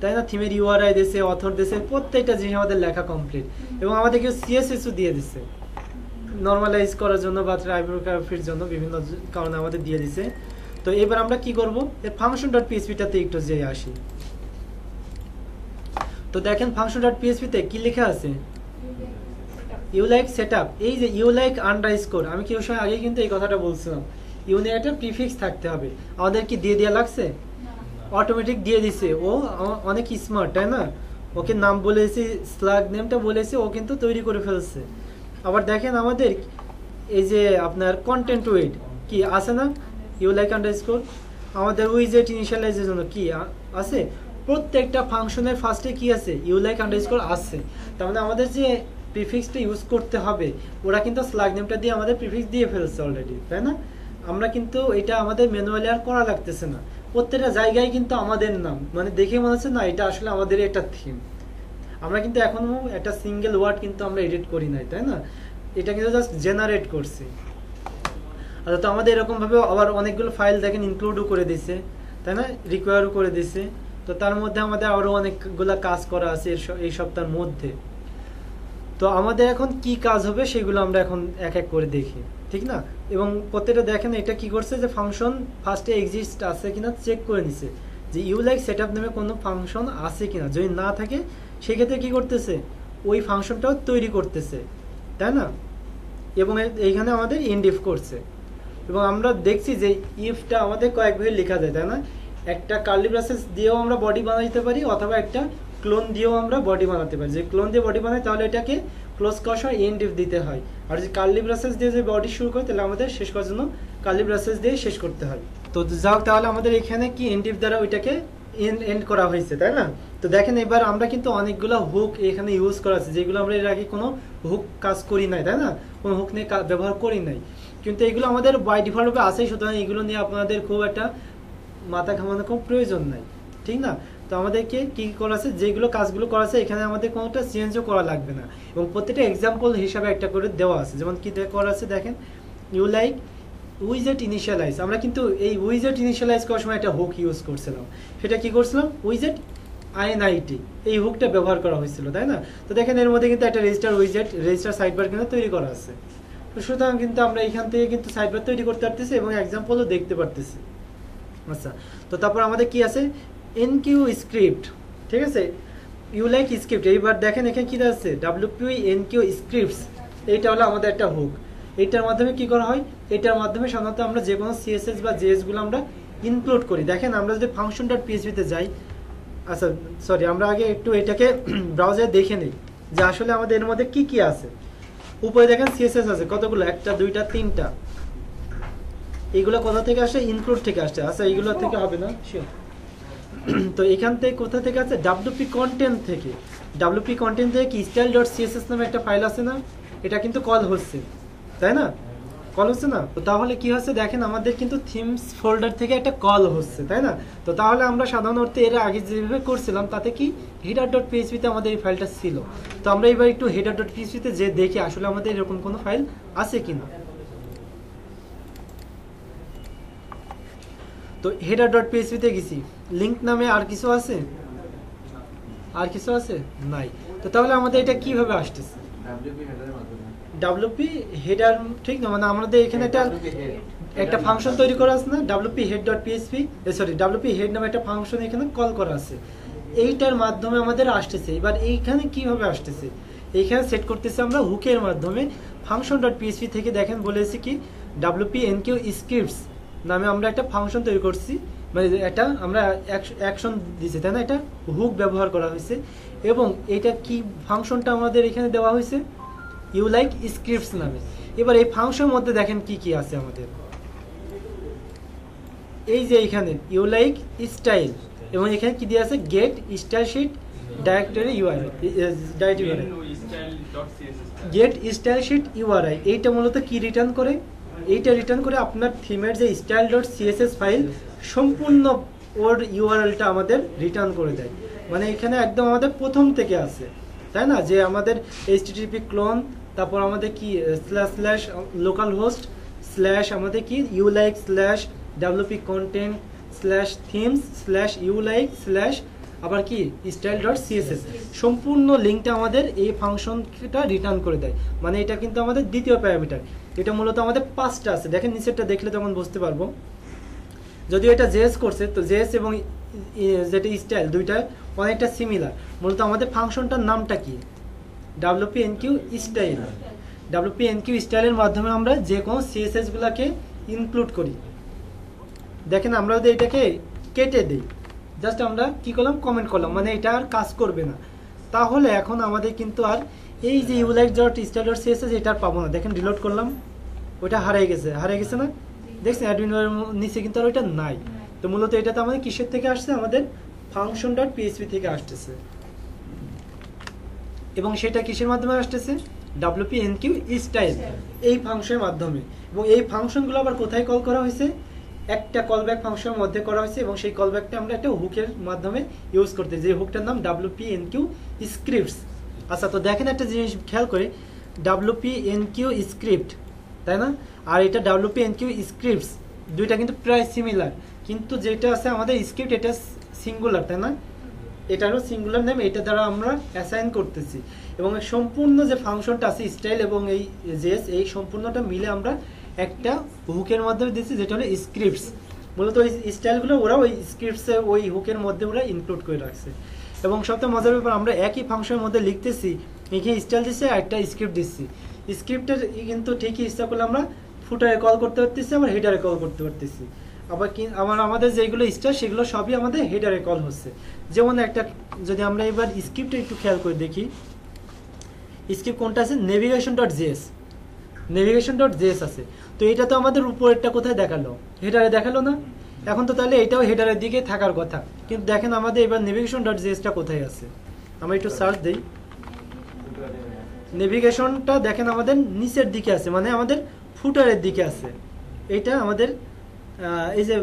তাই না? থিমের ইউআরআই দিয়েছে, অথর দিয়েছে, প্রত্যেকটা জিনিস আমাদের লেখা কমপ্লিট, এবং আমাদের কেউ সিএসএসও দিয়ে দিচ্ছে নর্মালাইজ করার জন্য বা টাইপোগ্রাফির জন্য, বিভিন্ন কারণে আমাদের দিয়ে দিছে। তো এবার আমরা কি করব? এর function.php-টাতে একটু যেয়ে আসি। তো দেখেন function.php-তে কি লেখা আছে? ইউলাইক সেটআপ। এই যে ইউলাইক আন্ডারস্কোর, আমি কি ওই সময় আগে কিন্তু এই কথাটা বলছিলাম, ইউনিটের প্রিফিক্স থাকতে হবে। আমাদের কি দিয়ে দেওয়া লাগছে? অটোমেটিক দিয়ে দিছে। ও অনেক স্মার্ট, তাই না? ওকে নাম বলেছি, স্ল্যাগ নেমটা বলেছি, ও কিন্তু তৈরি করে ফেলছে। আবার দেখেন আমাদের এই যে আপনার কন্টেন্ট ওয়েট কি আছে না, ইউলাইক আন্ডারস্কোর, আমাদের উইজেট ইনিশিয়ালাইজের জন্য কি আছে, প্রত্যেকটা ফাংশনের ফার্স্টে কি আছে, ইউলাইক আন্ডারস্কোর আছে। তার মানে আমাদের যে প্রিফিক্সটা ইউজ করতে হবে, ওরা কিন্তু স্ল্যাগ নেমটা দিয়ে আমাদের প্রিফিক্স দিয়ে ফেলছে অলরেডি, তাই না? আমরা কিন্তু এটা আমাদের ম্যানুয়ালি আর করা লাগতেছে না, প্রত্যেকটা জায়গায় কিন্তু আমাদের নাম, মানে দেখে মনে হচ্ছে না এটা আসলে আমাদের একটা থিম। আমরা কিন্তু এখনো একটা সিঙ্গেল ওয়ার্ড কিন্তু আমরা এডিট করি নাই, তাই না? এটা কিন্তু জাস্ট জেনারেট করছি। আচ্ছা, তো আমাদের এরকম ভাবে আবার অনেকগুলো ফাইল দেখেন ইনক্লুডও করে দিছে, তাই না, রিকোয়ারও করে দিছে। তো তার মধ্যে আমাদের আরো অনেকগুলা কাজ করা আছে এই সপ্তাহের মধ্যে। তো আমাদের এখন কি কাজ হবে সেগুলো আমরা এখন এক এক করে দেখি, ঠিক না? এবং প্রত্যেকটা দেখেন এটা কি করছে, যে ফাংশন ফার্স্টে এক্সিস্ট আছে কিনা চেক করে নিছে, যে ইউলাইক সেটআপ নামে কোনো ফাংশন আছে কিনা। যদি না থাকে সেক্ষেত্রে কি করতেছে, ওই ফাংশনটাও তৈরি করতেছে, তাই না? এবং এইখানে আমাদের ইন্ড ইফ করছে। এবং আমরা দেখছি যে ইফটা আমাদের কয়েকভাবে লেখা যায়, তাই না? একটা কার্লি ব্রাসেস দিয়েও আমরা বডি বানাইতে পারি, অথবা একটা ক্লোন দিয়েও আমরা বডি বানাতে পারি। যে ক্লোন দিয়ে বডি বানাই তাহলে এটাকে ক্লোজ করার সময় এন্ড ইফ দিতে হয়, আর যে কার্লি ব্রাসেস দিয়ে যে বডি শুরু করে তাহলে আমাদের শেষ করার জন্য কার্লি ব্রাসেস দিয়ে শেষ করতে হয়। তো যাও, তাহলে আমাদের এখানে কি এন্ড ইফ দ্বারা ওইটাকে এন্ড করা হয়েছে, তাই না? তো দেখেন এবার আমরা কিন্তু অনেকগুলো হুক এখানে ইউজ করা আছে, যেগুলো আমরা এর আগে কোনো হুক কাজ করি নাই, তাই না? কোনো হুক নিয়ে ব্যবহার করি নাই, কিন্তু এগুলো আমাদের বাই ডিফল্ট ভাবে আছে। সুতরাং এগুলো নিয়ে আপনাদের খুব একটা মাথা ঘামানোর কোনো প্রয়োজন নাই, ঠিক না? তো আমাদেরকে কি করা আছে, যেগুলো কাজগুলো করা আছে এখানে আমাদের কোনোটা চেঞ্জও করা লাগবে না, এবং প্রত্যেকটা এক্সাম্পল হিসাবে একটা করে দেওয়া আছে। যেমন কি করা আছে দেখেন, ইউলাইক উইজেট ইনিশিয়ালাইজ। আমরা কিন্তু এই উইজেট ইনিশিয়ালাইজ করার সময় একটা হুক ইউজ করছিলাম। সেটা কি করছিলাম, উইজেট আইএনআইটি, এই হুকটা ব্যবহার করা হয়েছিল, তাই না? তো দেখেন এর মধ্যে কিন্তু একটা রেজিস্টার উইজেট, রেজিস্টার সাইডবার কিন্তু তৈরি করা আছে। সুতরাং কিন্তু আমরা এখান থেকে কিন্তু সাইডবার তৈরি করতে পারতেছি এবং এক্সাম্পলও দেখতে পারতেছি। আচ্ছা, তো তারপর আমাদের কি আছে, এনকিউ স্ক্রিপ্ট, ঠিক আছে, ইউলাইক স্ক্রিপ্ট। এইবার দেখেন এখানে কি আছে, ডাব্লিউপি এনকিউ স্ক্রিপ্টস, এইটা হলো আমাদের একটা হুক। এইটার মাধ্যমে কি করা হয়, এটার মাধ্যমে সাধারণত আমরা যে কোনো সিএসএস বা জেএস গুলো আমরা ইনক্লুড করি। দেখেন আমরা যদি ফাংশন ডট পিএইচপি তে যাই, আচ্ছা সরি, আমরা আগে একটু এটাকে ব্রাউজারে দেখে নিই যে আসলে আমাদের এর মধ্যে কি কি আছে। উপরে দেখেন সিএসএস আছে কতগুলো, একটা দুইটা তিনটা। এইগুলো কোথা থেকে আসে, ইনক্লুড থেকে আসছে। আচ্ছা, এইগুলো থেকে হবে না শিওর। তো এখান থেকে কোথা থেকে আছে, ডাব্লিউপি কন্টেন্ট থেকে। ডাব্লিউপি কন্টেন্ট থেকে কি স্টাইল ডট সিএসএস নামে একটা ফাইল আছে না, এটা কিন্তু কল হচ্ছে, তাই না? কল হচ্ছে না? তো তাহলে কি হচ্ছে দেখেন, আমাদের কিন্তু থিমস ফোল্ডার থেকে একটা কল হচ্ছে, তাই না? তো তাহলে আমরা সাধারণত এর আগে যেভাবে করছিলাম তাতে কি হেডার ডট পিএইচপি তে আমাদের এই ফাইলটা ছিল। তো আমরা এবার একটু হেডার ডট পিএইচপি তে যে দেখি আসলে আমাদের এরকম কোনো ফাইল আছে কিনা। তো হেডার ডট পিএইচপি তে গেছি, লিংক নামে আর কিছু আছে, আর কিছু আছে নাই। তো তাহলে আমাদের এটা কিভাবে আসতেছে, ডাব্লিউপি হেডার, ঠিক না? মানে আমাদের এখানে একটা ফাংশন তৈরি করা আছে না, WP head dot PHP, sorry WP head নামে একটা ফাংশন এখানে কল করা আছে, এইটার মাধ্যমে আমাদের আসতেছে। এবার এইখানে কিভাবে আসতেছে, এইখানে সেট করতেছে আমরা হুকের মাধ্যমে। ফাংশন ডট পিএইচপি থেকে দেখেন বলেছি কি, ডাব্লিউপি এনকিউ স্ক্রিপ্টস নামে আমরা একটা ফাংশন তৈরি করছি, মানে এটা আমরা অ্যাকশন দিয়েছি, তাই না? এটা হুক ব্যবহার করা হয়েছে, এবং এটা কি ফাংশনটা আমাদের এখানে দেওয়া হয়েছে, ইউলাইক স্ক্রিপ্টস নামে। এবার এই ফাংশনের মধ্যে দেখেন কি কি আছে আমাদের, এই যে এখানে ইউলাইক স্টাইল, এবং এখানে কি দিয়ে আছে, get style sheet directory URI, get style sheet URI. এইটা মূলত কি রিটার্ন করে, এইটা রিটার্ন করে আপনার থিমের যে স্টাইল ডট সিএসএস ফাইল সম্পূর্ণ ওর ইউআরএলটা আমাদের রিটার্ন করে দেয়। মানে এখানে একদম আমাদের প্রথম থেকে আছে, তাই না? যে আমাদের এইচটিটিপি ক্লোন, তারপর আমাদের কি slash slash local host slash আমাদের কি Ulike slash WP content slash themes slash Ulike slash আবার কি স্টাইল ডট সিএসএস, সম্পূর্ণ লিঙ্কটা আমাদের এই ফাংশনটা রিটার্ন করে দেয়। মানে এটা কিন্তু আমাদের দ্বিতীয় প্যারামিটার। এটা মূলত আমাদের 5টা আছে, দেখেন নিচেরটা দেখলে তখন বুঝতে পারবো। যদিও এটা জেএস করছে, তো জেএস এবং যেটা স্টাইল দুইটা অনেকটা সিমিলার। মূলত আমাদের ফাংশনটার নামটা কি, ডাব্লিউপি এনকিউ স্টাইল। ডাব্লিউপি এনকিউ স্টাইলের মাধ্যমে আমরা যে কোনো সিএসএস গুলাকে ইনক্লুড করি। দেখেন আমরা যদি এটাকে কেটে দিই, জাস্ট আমরা কি করলাম, কমেন্ট করলাম, মানে এটা আর কাজ করবে না। তাহলে এখন আমাদের কিন্তু আর এই যে ইউলাইক ডট স্টাইল ডট সিএসএস এটা আর পাবো না। দেখেন রিলোড করলাম, ওইটা হারিয়ে গেছে না? দেখছেন অ্যাডমিনের নিচে কিন্তু আর ওইটা নাই। তো তো মূলত এটাতে আমাদের কিসের থেকে আসছে, আমাদের function.php থেকে আসতেছে, এবং সেটা কিসের মাধ্যমে আসতেছে, wp-enq স্টাইল এই ফাংশনের মাধ্যমে। এবং এই ফাংশনগুলো আবার কোথায় কল করা হয়েছে, একটা কলব্যাক ফাংশনের মধ্যে করা হয়েছে, এবং সেই কলব্যাকটা আমরা একটা হুকের মাধ্যমে ইউজ করতে, যে হুকটার নাম wp-enq স্ক্রিপ্টস। আচ্ছা, তো দেখেন একটা জিনিস খেয়াল করে, wp-enq স্ক্রিপ্ট, তাই না, আর এটা wp-enq স্ক্রিপ্টস, দুইটা কিন্তু প্রায় সিমিলার, কিন্তু যেটা আছে আমাদের স্ক্রিপ্ট এটা সিঙ্গুলার, তাই না, এটারও সিঙ্গুলার নেম, এটা দ্বারা আমরা অ্যাসাইন করতেছি, এবং সম্পূর্ণ যে ফাংশনটা আছে স্টাইল এবং এই জেস, এই সম্পূর্ণটা মিলে আমরা একটা হুকের মাধ্যমে দিচ্ছি, যেটা হলো স্ক্রিপ্টস। মূলত ওই স্টাইলগুলো ওরা ওই স্ক্রিপ্টসে ওই হুকের মধ্যে ওরা ইনক্লুড করে রাখছে। এবং সবথেকে মজার ব্যাপার, আমরা একই ফাংশনের মধ্যে লিখতেছি, এখানে স্টাইল দিচ্ছি আর একটা স্ক্রিপ্ট দিচ্ছি, স্ক্রিপ্টের কিন্তু ঠিকই ইচ্ছা করলে আমরা ফুটারে কল করতে পারতেছি, আবার হেডারে কল করতে পারতেছি, আবার আমাদের যেগুলো স্টার সেগুলো সবই আমাদের হেডারে কল হচ্ছে। যেমন একটা, যদি আমরা এবার স্ক্রিপ্টে একটু খেয়াল করে দেখি, স্ক্রিপ্ট কোনটা আছে, navigation.js, navigation.js আছে। তো এটা তো আমাদের উপরেরটা কোথায় দেখালো, হেডারে দেখালো না, এখন তো তাহলে এটাও হেডারের দিকে থাকার কথা, কিন্তু দেখেন আমাদের এবার navigation.js-টা কোথায় আছে, আমরা একটু সার্চ দেই, নেভিগেশনটা দেখেন আমাদের নিচের দিকে আছে, মানে আমাদের ফুটারের দিকে আছে, এটা আমাদের এই যে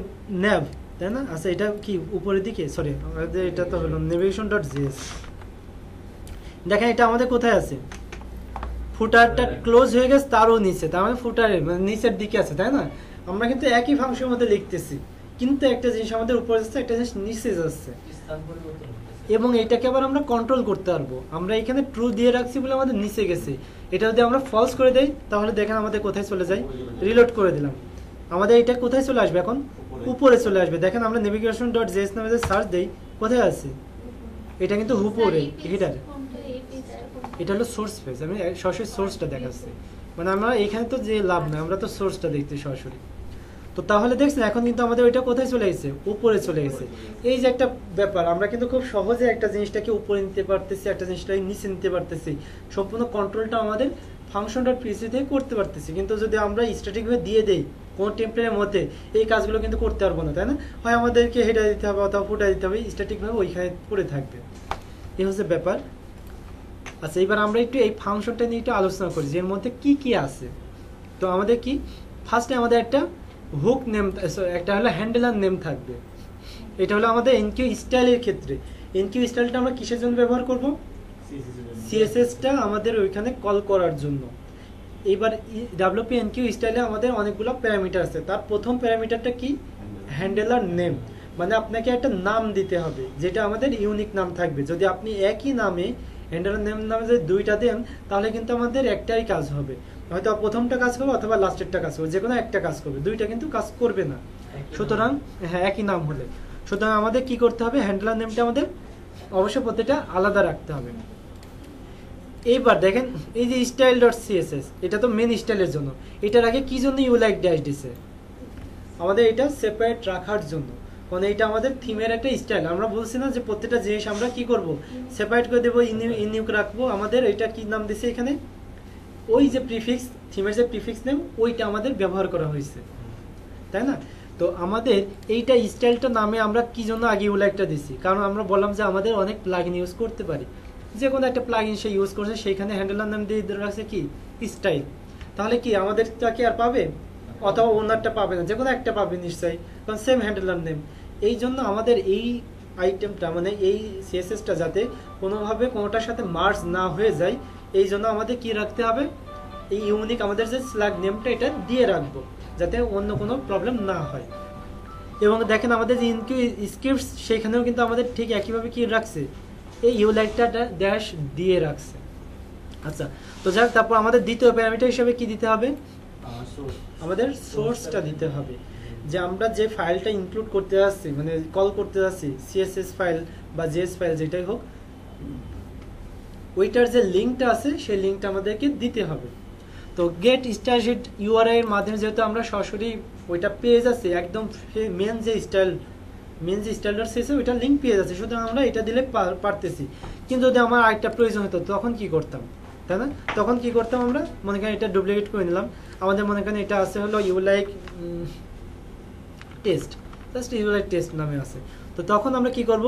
nav, তাই না, আচ্ছা এটা কি উপরের দিকে, সরি আমাদের এটা তো হলো navigation.js, দেখেন এটা আমাদের কোথায় আছে, ফুটারটা ক্লোজ হয়ে গেছে তারও নিচে, তার মানে ফুটারের মানে নিচের দিকে আছে, তাই না। আমরা কিন্তু একই ফাংশনের মধ্যে লিখতেছি, কিন্তু একটা জিনিস আমাদের উপরে যাচ্ছে, একটা জিনিস নিচে যাচ্ছে, এবং এটাকে আবার আমরা কন্ট্রোল করতে পারবো। আমরা এখানে ট্রু দিয়ে রাখছি বলে আমাদের নিচে গেছে, এটা যদি আমরা ফলস করে দেই তাহলে দেখেন আমাদের কোথায় চলে যায়, রিলোড করে দিলাম, আমাদের এটা কোথায় চলে আসবে, এখন উপরে চলে আসবে। দেখেন আমরা navigation.js নামে যে সার্চ দেই, কোথায় আছে, এটা কিন্তু উপরে হেডার, এটা হলো সোর্স পেজ, আমি সরাসরি সোর্সটা দেখাচ্ছি, মানে আমরা এখানে তো যে লাভ না, আমরা তো সোর্সটা দেখতে সরাসরি। তো তাহলে দেখছেন এখন কিন্তু আমাদের ওইটা কোথায় চলে গেছে, উপরে চলে গেছে। এই যে একটা ব্যাপার, আমরা কিন্তু খুব সহজে একটা জিনিসটাকে উপরে নিতে পারতেছি, একটা জিনিসটাকে নিচে নিতে পারতেছি, সম্পূর্ণ কন্ট্রোলটা আমাদের function.php থেকে করতে পারতেছি। কিন্তু যদি আমরা স্ট্যাটিকভাবে দিয়ে দেই কোন টেম্পলেটের মধ্যে, এই কাজগুলো কিন্তু করতে পারবো না, তাই না, হয় আমাদেরকে হেডার দিতে হবে অথবা ফুটার দিতে হবে, স্ট্যাটিকভাবে ওইখানে পড়ে থাকবে, এই হচ্ছে ব্যাপার। আচ্ছা, এবার আমরা একটু এই ফাংশনটা নিয়ে একটু আলোচনা করি যে এর মধ্যে কি কি আছে। তো আমাদের কি, ফার্স্টে আমাদের একটা হুক নেম, একটা হলো হ্যান্ডেলার নেম থাকবে, এটা হলো আমাদের এনকিউ স্টাইলের ক্ষেত্রে। এনকিউ স্টাইলটা আমরা কিসের জন্য ব্যবহার করব, সিএসএসটা আমাদের ওইখানে কল করার জন্য। এইবার wp-enq স্টাইলে আমাদের অনেকগুলো প্যারামিটার আছে, তার প্রথম প্যারামিটারটা কি, হ্যান্ডেলার নেম, মানে আপনাকে একটা নাম দিতে হবে যেটা আমাদের ইউনিক নাম থাকবে। যদি আপনি একই নামে হ্যান্ডেলার নেম নামে যদি দুইটা দেন তাহলে কিন্তু আমাদের একটাই কাজ হবে, হয়তো প্রথমটা কাজ করবে অথবা লাস্টেরটা কাজ করবে, যে কোনো একটা কাজ করবে, দুইটা কিন্তু কাজ করবে না। সুতরাং হ্যাঁ, একই নাম হলে, সুতরাং আমাদের কি করতে হবে, হ্যান্ডেলার নেমটা আমাদের অবশ্যই প্রত্যেকটা আলাদা রাখতে হবে। এইবার দেখেন এই যে style.css, এটা তো মেন স্টাইলের জন্য, এটার আগে কি জন্য ইউলাইক ড্যাশ দিছে, আমাদের এটা সেপারেট রাখার জন্য, মানে এটা আমাদের থিমের একটা স্টাইল। আমরা বলছি না যে প্রত্যেকটা জিনিস আমরা কি করব, সেপারেট করে দেবো, ইউনিক রাখবো। আমাদের এটা কি নাম দিছে এখানে, ওই যে প্রিফিক্স, থিমের যে প্রিফিক্স নেম ওইটা আমাদের ব্যবহার করা হয়েছে, তাই না। তো আমাদের এইটা স্টাইলটা নামে আমরা কি জন্য আগে ইউলাইকটা দিছি, কারণ আমরা বললাম যে আমাদের অনেক প্লাগইন ইউজ করতে পারি, যে কোনো একটা প্লাগইন সে ইউজ করছে, সেইখানে হ্যান্ডেলার নাম দিয়ে রাখছে কি স্টাইল, তাহলে কি আমাদেরটা কি আর পাবে, অথবা ওনারটা পাবে না, যে কোনো একটা পাবে নিশ্চয়ই, কারণ সেম হ্যান্ডেলার নেম। এই জন্য আমাদের এই আইটেমটা, মানে এই সিএসএসটা যাতে কোনোভাবে কোনোটার সাথে মার্জ না হয়ে যায়, এই জন্য আমাদের কি রাখতে হবে, এই ইউনিক আমাদের যে স্ল্যাগ নেমটা এটা দিয়ে রাখবো, যাতে অন্য কোনো প্রবলেম না হয়। এবং দেখেন আমাদের যে ইনকিউ স্ক্রিপ্টস, সেখানেও কিন্তু আমাদের ঠিক একইভাবে কি রাখছে, এই ইউলাইকটা ড্যাশ দিয়ে রাখছে। আচ্ছা, তো যাক, তারপর আমাদের দ্বিতীয় প্যারামিটার হিসেবে কি দিতে হবে, আমাদের সোর্সটা দিতে হবে, যে আমরা যে ফাইলটা ইনক্লুড করতে যাচ্ছি, মানে কল করতে যাচ্ছি, সিএসএস ফাইল বা জেএস ফাইল যেটাই হোক, ওইটার যে লিঙ্কটা আছে সেই লিঙ্কটা আমাদেরকে দিতে হবে। তো গেট স্টাইলশিট ইউআরআই এর মাধ্যমে যেহেতু আমরা সরাসরি ওইটা পেয়ে যাচ্ছি, একদম মেন যে স্টাইলটা শেষে ওইটা লিঙ্ক পেয়ে যাচ্ছে, সুতরাং আমরা এটা দিলে পারতেছি। কিন্তু যদি আমার আরেকটা প্রয়োজন হতো তখন কি করতাম, তাই না, তখন কি করতাম, আমরা মনে করেন এটা ডুপ্লিকেট করে নিলাম, আমাদের মনে করেন এটা আছে হলো ইউলাইক টেস্ট, জাস্ট ইউলাইট টেস্ট নামে আছে। তো তখন আমরা কি করব,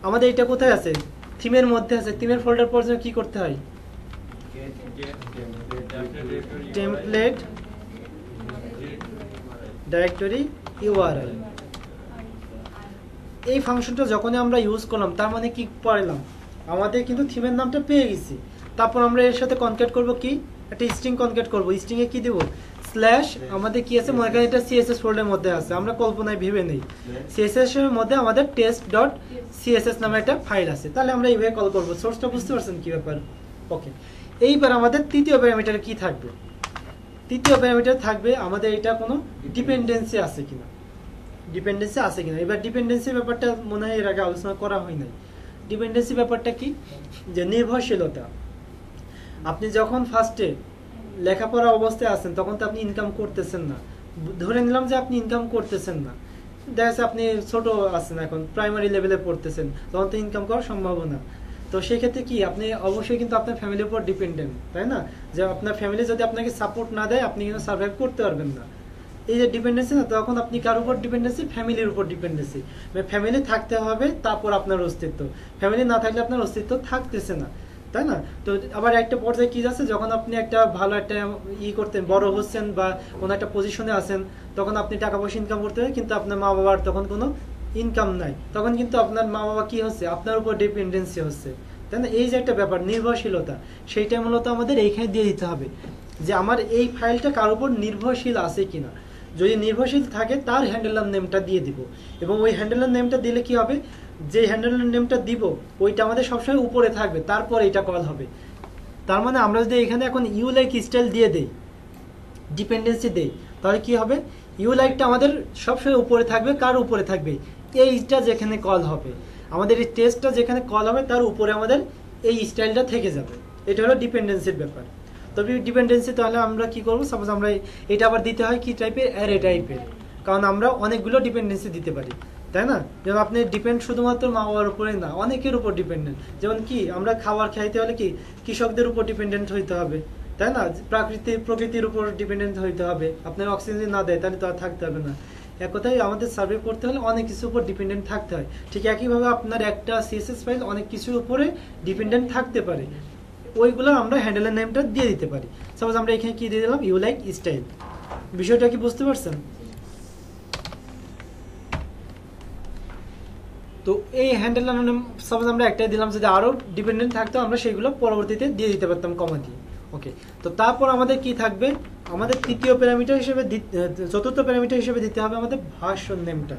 আমাদের এটা কোথায় আছে, থিমের মধ্যে আছে, থিমের ফোল্ডার পর্যন্ত কি করতে হয়, টেমপ্লেট ডাইরেক্টরি ইউআরএল। এই ফাংশনটা যখনই আমরা ইউজ করলাম তার মানে কি পড়লাম, আমাদের কিন্তু থিমের নামটা পেয়ে গেছি। তারপর আমরা এর সাথে কনক্যাট করব কি, একটা স্ট্রিং কনক্যাট করব। স্ট্রিং এ কি দেব, স্ল্যাশ আমাদের কি আছে, মনে করেন এটা সিএসএস ফোল্ডারের মধ্যে আছে, আমরা কল্পনায় ভেবে নেই সিএসএস এর মধ্যে আমাদের test.css নামে একটা ফাইল আছে, তাহলে আমরা এইভাবে কল করব। সোর্সটা বুঝতে পারছেন কি ব্যাপার? ওকে, এইবার আমাদের তৃতীয় প্যারামিটার কি থাকবে, তৃতীয় প্যারামিটার থাকবে আমাদের এটা কোনো ডিপেন্ডেন্সি আছে কিনা, ডিপেন্ডেন্সি আছে কিনা। এবার ডিপেন্ডেন্সি ব্যাপারটা মনে হয় এর আগে আলোচনা করা হয় নাই। ডিপেন্ডেন্সি ব্যাপারটা কি, যে নির্ভরশীলতা। আপনি যখন ফার্স্টে লেখাপড়া অবস্থায় আছেন তখন তো আপনি ইনকাম করতেছেন না, ধরে নিলাম যে আপনি ইনকাম করতেছেন না, দেখা যাচ্ছে আপনি ছোট আছেন, এখন প্রাইমারি লেভেলে পড়তেছেন, তখন তো ইনকাম করার সম্ভাবনা। তো সেক্ষেত্রে কি আপনি অবশ্যই কিন্তু আপনার ফ্যামিলির উপর ডিপেন্ডেন্ট, তাই না? যে আপনার ফ্যামিলি যদি আপনাকে সাপোর্ট না দেয় আপনি কিন্তু সার্ভাইভ করতে পারবেন না। এই যে ডিপেন্ডেন্সি না, তখন আপনি কার উপর ডিপেন্ডেন্সি, ফ্যামিলির উপর ডিপেন্ডেন্সি। ফ্যামিলি থাকতে হবে তারপর আপনার অস্তিত্ব, ফ্যামিলি না থাকলে আপনার অস্তিত্ব থাকতেছে না, তাই না? তো আবার একটা পর্যায়ে কি যাচ্ছে, যখন আপনি একটা ভালো একটা করতেন, বড় হচ্ছেন বা কোনো একটা পজিশনে আছেন, তখন আপনি টাকা পয়সা ইনকাম করতে হবে, কিন্তু আপনার মা বাবার তখন কোনো ইনকাম নাই, তখন কিন্তু আপনার মা বাবা কি হচ্ছে, আপনার উপর ডিপেন্ডেন্সি হচ্ছে, তাই না? এই যে একটা ব্যাপার নির্ভরশীলতা, সেইটা মূলত আমাদের এইখানে দিয়ে দিতে হবে যে আমার এই ফাইলটা কার উপর নির্ভরশীল আছে কিনা। যদি নির্ভরশীল থাকে তার হ্যান্ডেলার নেমটা দিয়ে দিব, এবং ওই হ্যান্ডেলার নেমটা দিলে কি হবে, যে হ্যান্ডেলার নেমটা দিব ওইটা আমাদের সবসময় উপরে থাকবে, তারপর এটা কল হবে। তার মানে আমরা যদি এখানে এখন ইউ লাইক স্টাইল দিয়ে দেই, ডিপেন্ডেন্সি দেই, তাহলে কি হবে, ইউ লাইকটা আমাদের সবসময় উপরে থাকবে। কার উপরে থাকবে, এইটা যেখানে কল হবে, আমাদের এই টেস্টটা যেখানে কল হবে তার উপরে আমাদের এই স্টাইলটা থেকে যাবে। এটা হলো ডিপেন্ডেন্সির ব্যাপার। তবে ডিপেন্ডেন্সি তাহলে আমরা কি করবো, সাপোজ আমরা এটা আবার দিতে হয় কি টাইপের, অ্যারে টাইপের, কারণ আমরা অনেকগুলো ডিপেন্ডেন্সি দিতে পারি, তাই না? যেমন আপনি ডিপেন্ড শুধুমাত্র মা বাবার উপরে না, অনেকের উপর ডিপেন্ডেন্ট। যেমন কি আমরা খাবার খাইতে হলে কি কৃষকদের উপর ডিপেন্ডেন্ট হইতে হবে, তাই না? প্রকৃতির উপর ডিপেন্ডেন্ট হইতে হবে। আপনার অক্সিজেন না দেয় তাহলে তো আর থাকতে হবে না। এক কথায় আমাদের সার্ভে করতে হলে অনেক কিছুর উপর ডিপেন্ডেন্ট থাকতে হয়। ঠিক একইভাবে আপনার একটা সিএসএস ফাইল অনেক কিছুর উপরে ডিপেন্ডেন্ট থাকতে পারে, ওইগুলো আমরা হ্যান্ডেলের নেমটা দিয়ে দিতে পারি। সাপোজ আমরা এখানে কি দিয়ে দিলাম, ইউ লাইক স্টাইল। বিষয়টা কি বুঝতে পারছেন? তো এই হ্যান্ডেলার নেম সাপোজ আমরা একটাই দিলাম, যদি আরো ডিপেন্ডেন্ট থাকতো আমরা সেগুলো পরবর্তীতে দিয়ে দিতে পারতাম কমা দিয়ে। ওকে, তো তারপর আমাদের কি থাকবে, আমাদের তৃতীয় প্যারামিটার হিসেবে, চতুর্থ প্যারামিটার হিসেবে দিতে হবে আমাদের ভার্সন নেমটা।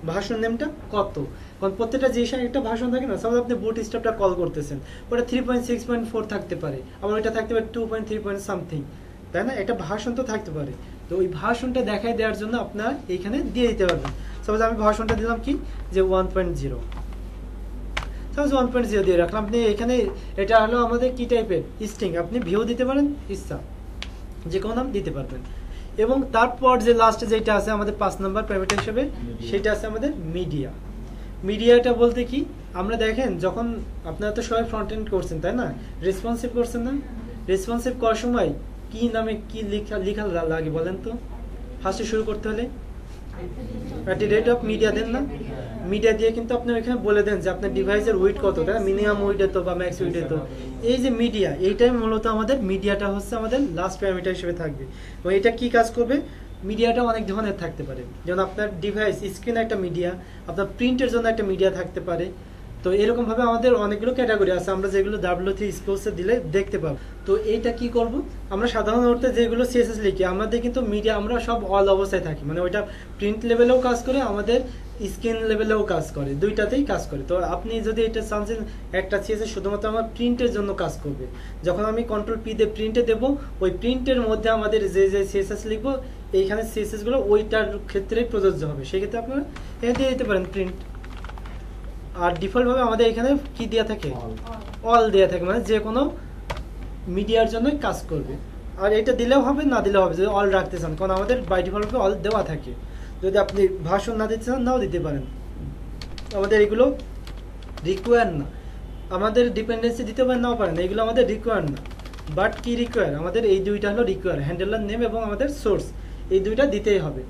ভার্সন নেমটা কত, কারণ প্রত্যেকটা জিনিসের একটা ভার্সন থাকে না। সাপোজ আপনি বুট স্ট্র্যাপটা কল করতেছেন, ওটা 3.6.4 থাকতে পারে, আবার ওইটা থাকতে পারে 2.3 সামথিং, তাই না? একটা ভার্সন তো থাকতে পারে। তো ওই ভার্সনটা দেখাই দেওয়ার জন্য আপনারা এইখানে দিয়ে দিতে পারবেন। সাপোজ আমি ভার্সনটা দিলাম কি, যে 1.0, সাপোজ 1.0 দিয়ে রাখলাম। আপনি এখানে এটা হলো আমাদের কি টাইপের স্ট্রিং, আপনি ভিউ দিতে পারেন, ইচ্ছা যে কোনো নাম দিতে পারবেন। এবং তারপর যে লাস্টে যেটা আছে আমাদের 5 নাম্বার প্যারামিটার হিসেবে, সেটা আছে আমাদের মিডিয়া। মিডিয়াটা বলতে কি, আমরা দেখেন যখন আপনারা তো সবাই ফ্রন্ট এন্ড করছেন, তাই না? রেসপন্সিভ করছেন না? রেসপন্সিভ করার সময় কি নামে কি লেখা লাগে বলেন তো? ফার্স্টে শুরু করতে হলে রেট অফ মিডিয়া দেন না? মিডিয়া দিয়ে কিন্তু আপনি ওইখানে বলে দেন যে আপনার ডিভাইসের উইড কত, তাই না? মিনিমাম উইড এত বা ম্যাক্স উইড এত। এই যে মিডিয়া, এইটাই মূলত আমাদের মিডিয়াটা হচ্ছে আমাদের লাস্ট প্যারামিটার হিসেবে থাকবে। এবং এটা কি কাজ করবে, মিডিয়াটা অনেক ধরনের থাকতে পারে। যেমন আপনার ডিভাইস স্ক্রিনে একটা মিডিয়া, আপনার প্রিন্টের জন্য একটা মিডিয়া থাকতে পারে। তো এরকম ভাবে আমাদের অনেকগুলো ক্যাটাগরি আছে, আমরা যেগুলো W3 স্কিলসে দিলে দেখতে পাবো। তো এইটা কি করব, আমরা সাধারণত যেগুলো সিএসএস লিখি আমাদের কিন্তু মিডিয়া আমরা সব অল অবস্থায় থাকি, মানে ওইটা প্রিন্ট লেভেলেও কাজ করে, আমাদের স্ক্রিন লেভেলেও কাজ করে, দুইটাতেই কাজ করে। তো আপনি যদি এটা চাচ্ছেন একটা সিএসএস শুধুমাত্র আমার প্রিন্টের জন্য কাজ করবে, যখন আমি কন্ট্রোল পি দিয়ে প্রিন্টে দেবো, ওই প্রিন্টের মধ্যে আমাদের যে যে সিএসএস লিখবো, এইখানে সিএসএস গুলো ওইটার ক্ষেত্রেই প্রযোজ্য হবে। সেক্ষেত্রে আপনারা এখানে দিয়ে দিতে পারেন প্রিন্ট। আর ডিফল্ট ভাবে আমাদের এখানে কি দেয়া থাকে, অল দেয়া থাকে, মানে যে কোনো মিডিয়ার জন্যই কাজ করবে। আর এটা দিলেও হবে, না দিলেও হবে যদি অল রাখতে চান, কারণ আমাদের বাই ডিফল্ট অল দেওয়া থাকে। যদি আপনি ভার্সন না দিতে চান নাও দিতে পারেন, আমাদের এগুলো রিকোয়ার না। আমাদের ডিপেন্ডেন্সি দিতে পারেন নাও পারেন, এগুলো আমাদের রিকোয়ার না। বাট কি রিকোয়ার, আমাদের এই দুইটা হলো রিকোয়ার, হ্যান্ডেলার নেম এবং আমাদের সোর্স, এই দুইটা দিতেই হবে।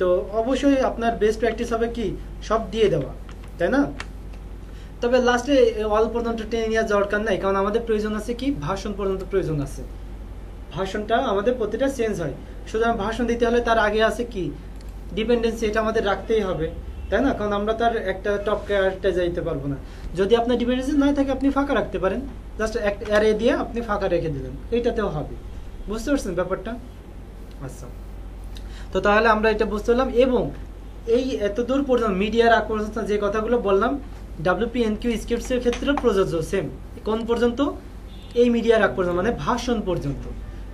তো অবশ্যই আপনার বেস্ট প্র্যাকটিস হবে কি সব দিয়ে দেওয়া, তাই না? তবে লাস্টে অল পর্যন্ত টেনে নেওয়ার দরকার নাই, কারণ আমাদের প্রয়োজন আছে কি ভাষণ পর্যন্ত প্রয়োজন আছে, ভাষণটা আমাদের প্রতিটা চেঞ্জ হয়। সুতরাং ভাষণ দিতে হলে তার আগে আছে কি ডিপেন্ডেন্সি, এটা আমাদের রাখতেই হবে, তাই না? কারণ আমরা তার একটা টপ ক্যারেক্টে যাইতে পারবো না। যদি আপনার ডিপেন্ডেন্সি না থাকে আপনি ফাঁকা রাখতে পারেন, জাস্ট এক অ্যারে দিয়ে আপনি ফাঁকা রেখে দিলেন, এইটাতেও হবে। বুঝতে পারছেন ব্যাপারটা? আচ্ছা, তো তাহলে আমরা এটা বুঝতে পারলাম। এবং এই এতদূর পর্যন্ত মিডিয়ার আগ পর্যন্ত যে কথাগুলো বললাম WP&Q স্ক্রিপ্টসের ক্ষেত্রে প্রযোজ্য, সেম। কোন পর্যন্ত? এই মিডিয়ার আগ পর্যন্ত, মানে ভাষণ পর্যন্ত।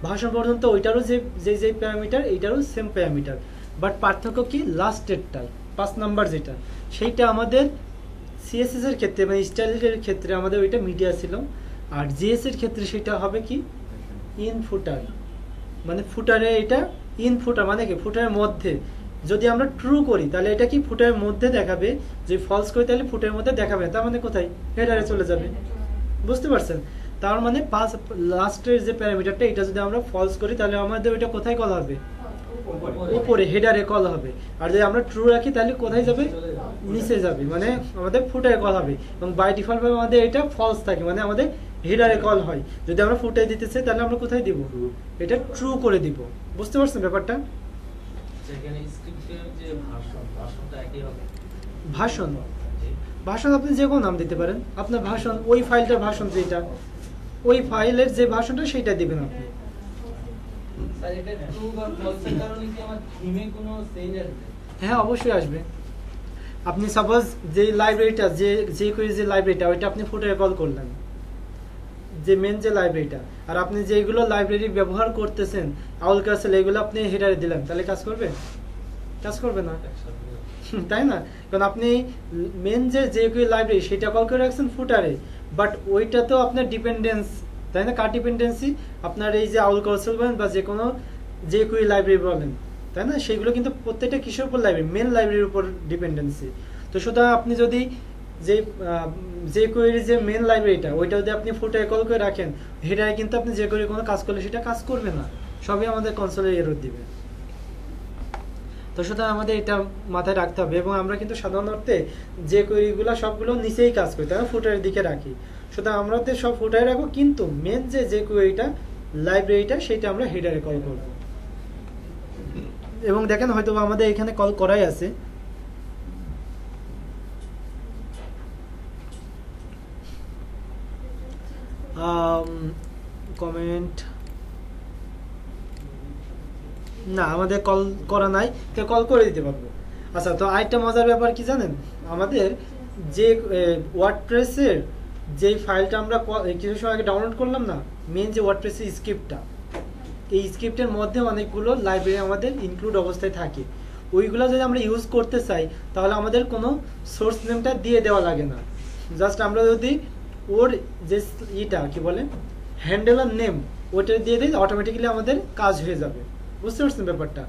ভাষণ পর্যন্ত ওইটারও যে প্যারামিটার, এইটারও সেম প্যারামিটার, বাট পার্থক্য কি লাস্টেরটাই 5 নাম্বার যেটা, সেইটা আমাদের CSS এর ক্ষেত্রে মানে স্টাইলের ক্ষেত্রে আমাদের ওইটা মিডিয়া ছিল, আর GS এর ক্ষেত্রে সেটা হবে কি ইন ফুটার, মানে ফুটারে এটা ইন ফুটার মানে কি ফুটারের মধ্যে। যদি আমরা ট্রু করি তাহলে এটা কি ফুটারের মধ্যে দেখাবে, যদি ফলস করি তাহলে ফুটারের মধ্যে দেখাবে, তার মানে কোথায় হেডারে চলে যাবে। বুঝতে পারছেন? তার মানে লাস্টের যে প্যারামিটারটা এটা যদি আমরা ফলস করি তাহলে আমাদের ওইটা কোথায় কল হবে, উপরে হেডারে কল হবে। আর যদি আমরা ট্রু রাখি তাহলে কোথায় যাবে, নিচে যাবে, মানে আমাদের ফুটারে কল হবে। এবং বাই ডিফল্ট ভাবে আমাদের এটা ফলস থাকে, মানে আমাদের হেডারে কল হয়। যদি আমরা ফুটারে দিতে চাই তাহলে আমরা কোথায় দিব, এটা ট্রু করে দিব। বুঝতে পারছেন ব্যাপারটা? ভাষণ, ভাষণ আপনি যে কোনো নাম দিতে পারেন। আপনার ভাষণ, ওই ফাইলটার ভাষণ যেটা, ওই ফাইলের যে ভাষণটা সেটা দিবেন আপনি। হ্যাঁ অবশ্যই আসবে। আপনি সাপোজ যে লাইব্রেরিটা যে লাইব্রেরিটা ওইটা আপনি ফুটারে কল করলেন, যে মেন যে লাইব্রেরিটা, আর আপনি যেগুলো লাইব্রেরি ব্যবহার করতেছেন আউল কাসেল এগুলো আপনি হেডারে দিলেন, তাহলে কাজ করবে? কাজ করবে না, তাই না? কারণ আপনি মেন যে লাইব্রেরি সেটা কল করে রাখছেন ফুটারে, বাট ওইটা তো আপনার ডিপেন্ডেন্স, তাই না? কার ডিপেন্ডেন্সি? আপনার এই যে আউল কাসেল বলেন বা যে কোনো লাইব্রেরি বলেন, তাই না? সেগুলো কিন্তু প্রত্যেকটা কিসের উপর লাইব্রেরি, মেন লাইব্রেরির উপর ডিপেন্ডেন্সি। তো সুতরাং আপনি যদি যে কোয়েরির যে মেন লাইব্রেরিটা ওইটা যদি আপনি ফুটারে কল করে রাখেন, হেডারে কিন্তু আপনি যে কোয়েরি কোনো কাজ করলে সেটা কাজ করবে না, সবই আমাদের কনসোলে এরর দিবে। তো সুতরাং আমাদের এটা মাথায় রাখতে হবে। এবং আমরা কিন্তু সাধারণ অর্থে যে কোয়েরিগুলো সবগুলো নিচেই কাজ করি, তাই না? ফুটারের দিকে রাখি। সুতরাং আমরা সব ফুটারে রাখবো, কিন্তু মেন যে কোয়েরিটা লাইব্রেরিটা সেটা আমরা হেডারে কল করব। এবং দেখেন হয়তো আমাদের এখানে কল করাই আছে, কমেন্ট না, আমাদের কল করা নাই, তো কল করে দিতে পারবো। আচ্ছা, তো আরেকটা মজার ব্যাপার কি জানেন, আমাদের যে ওয়ার্ডপ্রেসের যে ফাইলটা আমরা কিছু সময় আগে ডাউনলোড করলাম না, মেন যে ওয়ার্ডপ্রেসের স্ক্রিপ্টটা, এই স্ক্রিপ্টের মধ্যে অনেকগুলো লাইব্রেরি আমাদের ইনক্লুড অবস্থায় থাকে। ওইগুলো যদি আমরা ইউজ করতে চাই তাহলে আমাদের কোনো সোর্স নেমটা দিয়ে দেওয়া লাগে না, জাস্ট আমরা যদি ওর যে কি বলে হ্যান্ডেলার নেম ওটা দিয়ে দিই, অটোমেটিক্যালি আমাদের কাজ হয়ে যাবে। বুঝতে পারছেন ব্যাপারটা?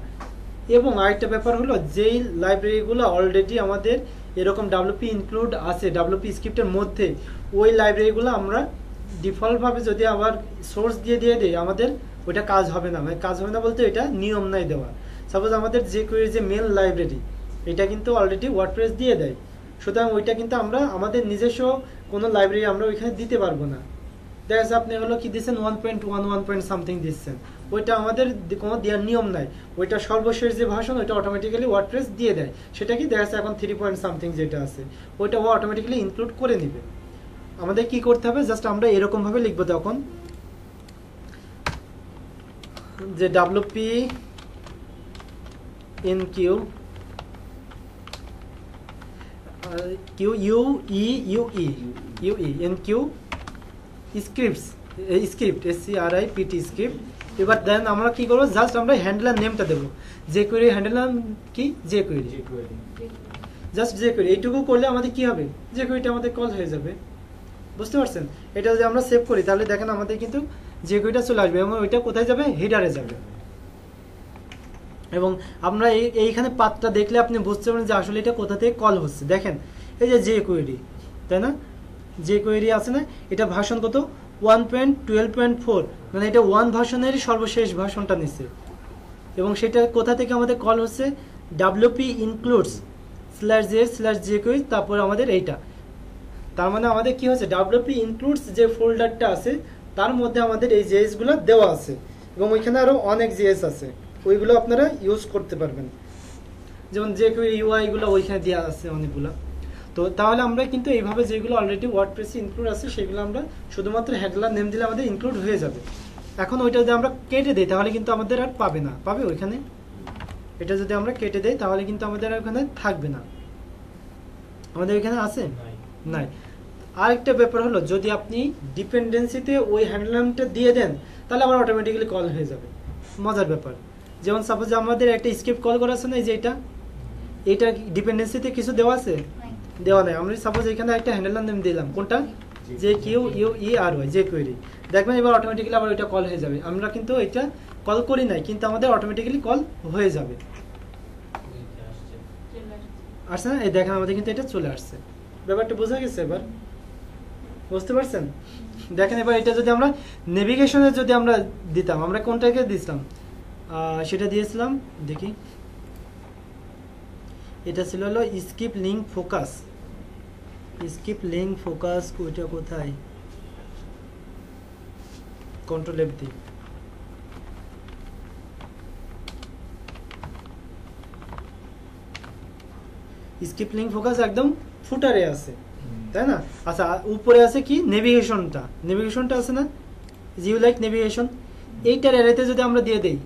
এবং আরেকটা ব্যাপার হলো, যেই লাইব্রেরিগুলো অলরেডি আমাদের এরকম WP ইনক্লুড আছে WP স্ক্রিপ্টের মধ্যে, ওই লাইব্রেরিগুলো আমরা ডিফল্টভাবে যদি আবার সোর্স দিয়ে দিই আমাদের ওইটা কাজ হবে না। মানে কাজ হবে না বলতে এটা নিয়ম নাই দেওয়া। সাপোজ আমাদের যে কোয়েরির যে মেল লাইব্রেরি এটা কিন্তু অলরেডি ওয়ার্ডপ্রেস দিয়ে দেয়, সুতরাং ওইটা কিন্তু আমরা আমাদের নিজস্ব কোনো লাইব্রেরি আমরা ওইখানে দিতে পারবো না। দেখা যাচ্ছে আপনি হলো কি দিচ্ছেন 1.1 সামথিং দিচ্ছেন, ওইটা আমাদের কোনো দেওয়ার নিয়ম নাই। ওইটা সর্বশেষ যে ভাষণ ওইটা অটোমেটিক্যালি ওয়ার্ডপ্রেস দিয়ে দেয়। সেটা কি দেখা যাচ্ছে এখন 3 সামথিং যেটা আছে ওইটা ও অটোমেটিক্যালি ইনক্লুড করে নিবে। আমাদের কি করতে হবে, জাস্ট আমরা এরকম ভাবে লিখবো তখন যে WP&Q NQ script SCRIPT script. এবার দেন আমরা কি করবো, জাস্ট আমরা হ্যান্ডলার নেমটা দেবো, যে কোয়েরি হ্যান্ডলার কি যে কোয়েরি, জাস্ট যে কোয়েরি, এইটুকু করলে আমাদের কি হবে, যে কোয়েরিটা আমাদের কল হয়ে যাবে। বুঝতে পারছেন? এটা যদি আমরা সেভ করি তাহলে দেখেন আমাদের কিন্তু যে কোয়েরিটা চলে আসবে এবং ওইটা কোথায় যাবে, হেডারে যাবে। এবং আমরা এইখানে পাতটা দেখলে আপনি বুঝতে পারেন যে আসলে এটা কোথা থেকে কল হচ্ছে। দেখেন এই যে কোয়েরি, তাই না? যে কোয়েরি আছে না, এটা ভার্সন কত 1.12.4, মানে এটা 1 ভার্সনের সর্বশেষ ভার্সনটা নিচ্ছে। এবং সেটা কোথা থেকে আমাদের কল হচ্ছে, WP includes /j/jQuery, তারপর আমাদের এইটা, তার মানে আমাদের কি হচ্ছে WP includes যে ফোল্ডারটা আছে তার মধ্যে আমাদের এই জেএস গুলো দেওয়া আছে এবং ওইখানে আরো অনেক জেএস আছে, ওইগুলো আপনারা ইউজ করতে পারবেন, যেমন jQuery UI গুলো ওইখানে দেওয়া আছে অনেকগুলো। তো তাহলে আমরা কিন্তু এইভাবে যেগুলো অলরেডি ওয়ার্ডপ্রেসে ইনক্লুড আছে সেগুলো আমরা শুধুমাত্র হ্যান্ডলার নেম দিলে আমাদের ইনক্লুড হয়ে যাবে। এখন ওইটা যদি আমরা কেটে দিই তাহলে কিন্তু আমাদের আর পাবে না, পাবে ওইখানে, এটা যদি আমরা কেটে দেই তাহলে কিন্তু আমাদের আর ওখানে থাকবে না, আমাদের এখানে আছে নাই। আরেকটা ব্যাপার হলো যদি আপনি ডিপেন্ডেন্সিতে ওই হ্যান্ডলারটা দিয়ে দেন তাহলে আবার অটোমেটিক্যালি কল হয়ে যাবে, মজার ব্যাপার। যেমন সাপোজ আমাদের একটা স্ক্রিপ্ট কল করা আছে না, এই যে এটা ডিপেন্ডেন্সিতে কিছু দেওয়া আছে, দেওয়া নাই। আমরা সাপোজ এখানে একটা হ্যান্ডলার নেম দিলাম, কোনটা, jQuery, jQuery, দেখবেন এবার অটোমেটিক্যালি আবার ওইটা কল হয়ে যাবে। আমরা কিন্তু এটা কল করি নাই, কিন্তু আমাদের অটোমেটিক্যালি কল হয়ে যাবে, আসছে না? এই দেখেন আমাদের কিন্তু এটা চলে আসছে। ব্যাপারটা বোঝা গেছে? এবার বুঝতে পারছেন? দেখেন এবার এটা যদি আমরা নেভিগেশনে যদি আমরা দিতাম, আমরা কোনটাকে দিছিলাম, সেটা দিয়েছিলাম, দেখি এটা ছিল হলো skip link focus, skip link focus ওইটা কোথায়, কন্ট্রোল F দিই, স্কিপ লিঙ্ক ফোকাস একদম ফুটারে আছে, তাই না? আচ্ছা উপরে আছে কি নেভিগেশনটা, নেভিগেশনটা আছে না, জিউ লাইক নেভিগেশন, এইটার এরিয়াতে যদি আমরা দিয়ে দেই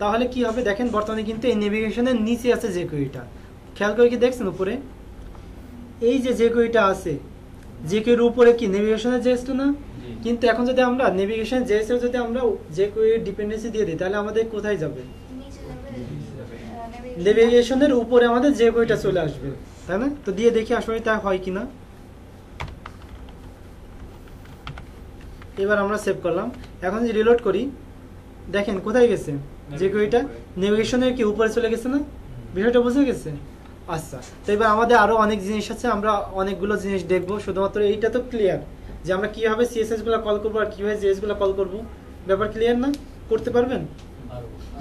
তাহলে কি হবে দেখেন, বর্তমানে কিন্তু এই নেভিগেশনের নিচে আছে jQuery-টা, খেয়াল করে কি দেখছেন উপরে এই যে jQuery-টা আছে, jQuery-র উপরে কি নেভিগেশনের জেএসটা না, কিন্তু এখন যদি আমরা নেভিগেশন জেএস এর যদি আমরা jQuery ডিপেন্ডেন্সি দিয়ে দিই তাহলে আমাদের কোথায় যাবে, নেভিগেশনের উপরে আমাদের jQuery-টা চলে আসবে, তাই না? তো দিয়ে দেখি আসলে তা হয় কিনা। এবার আমরা সেভ করলাম, এখন যদি রিলোড করি দেখেন কোথায় গেছে jQuery-টা, নেভিগেশনের কি উপরে চলে গেছে না, বিষয়টা বুঝে গেছে? আচ্ছা, তো এবার আমাদের আরো অনেক জিনিস আছে, আমরা অনেকগুলো জিনিস দেখবো, শুধুমাত্র এইটা তো ক্লিয়ার যে আমরা কিভাবে সিএসএস গুলো কল করবো আর কিভাবে জেএস গুলো কল করবো, ব্যাপার ক্লিয়ার না? করতে পারবেন?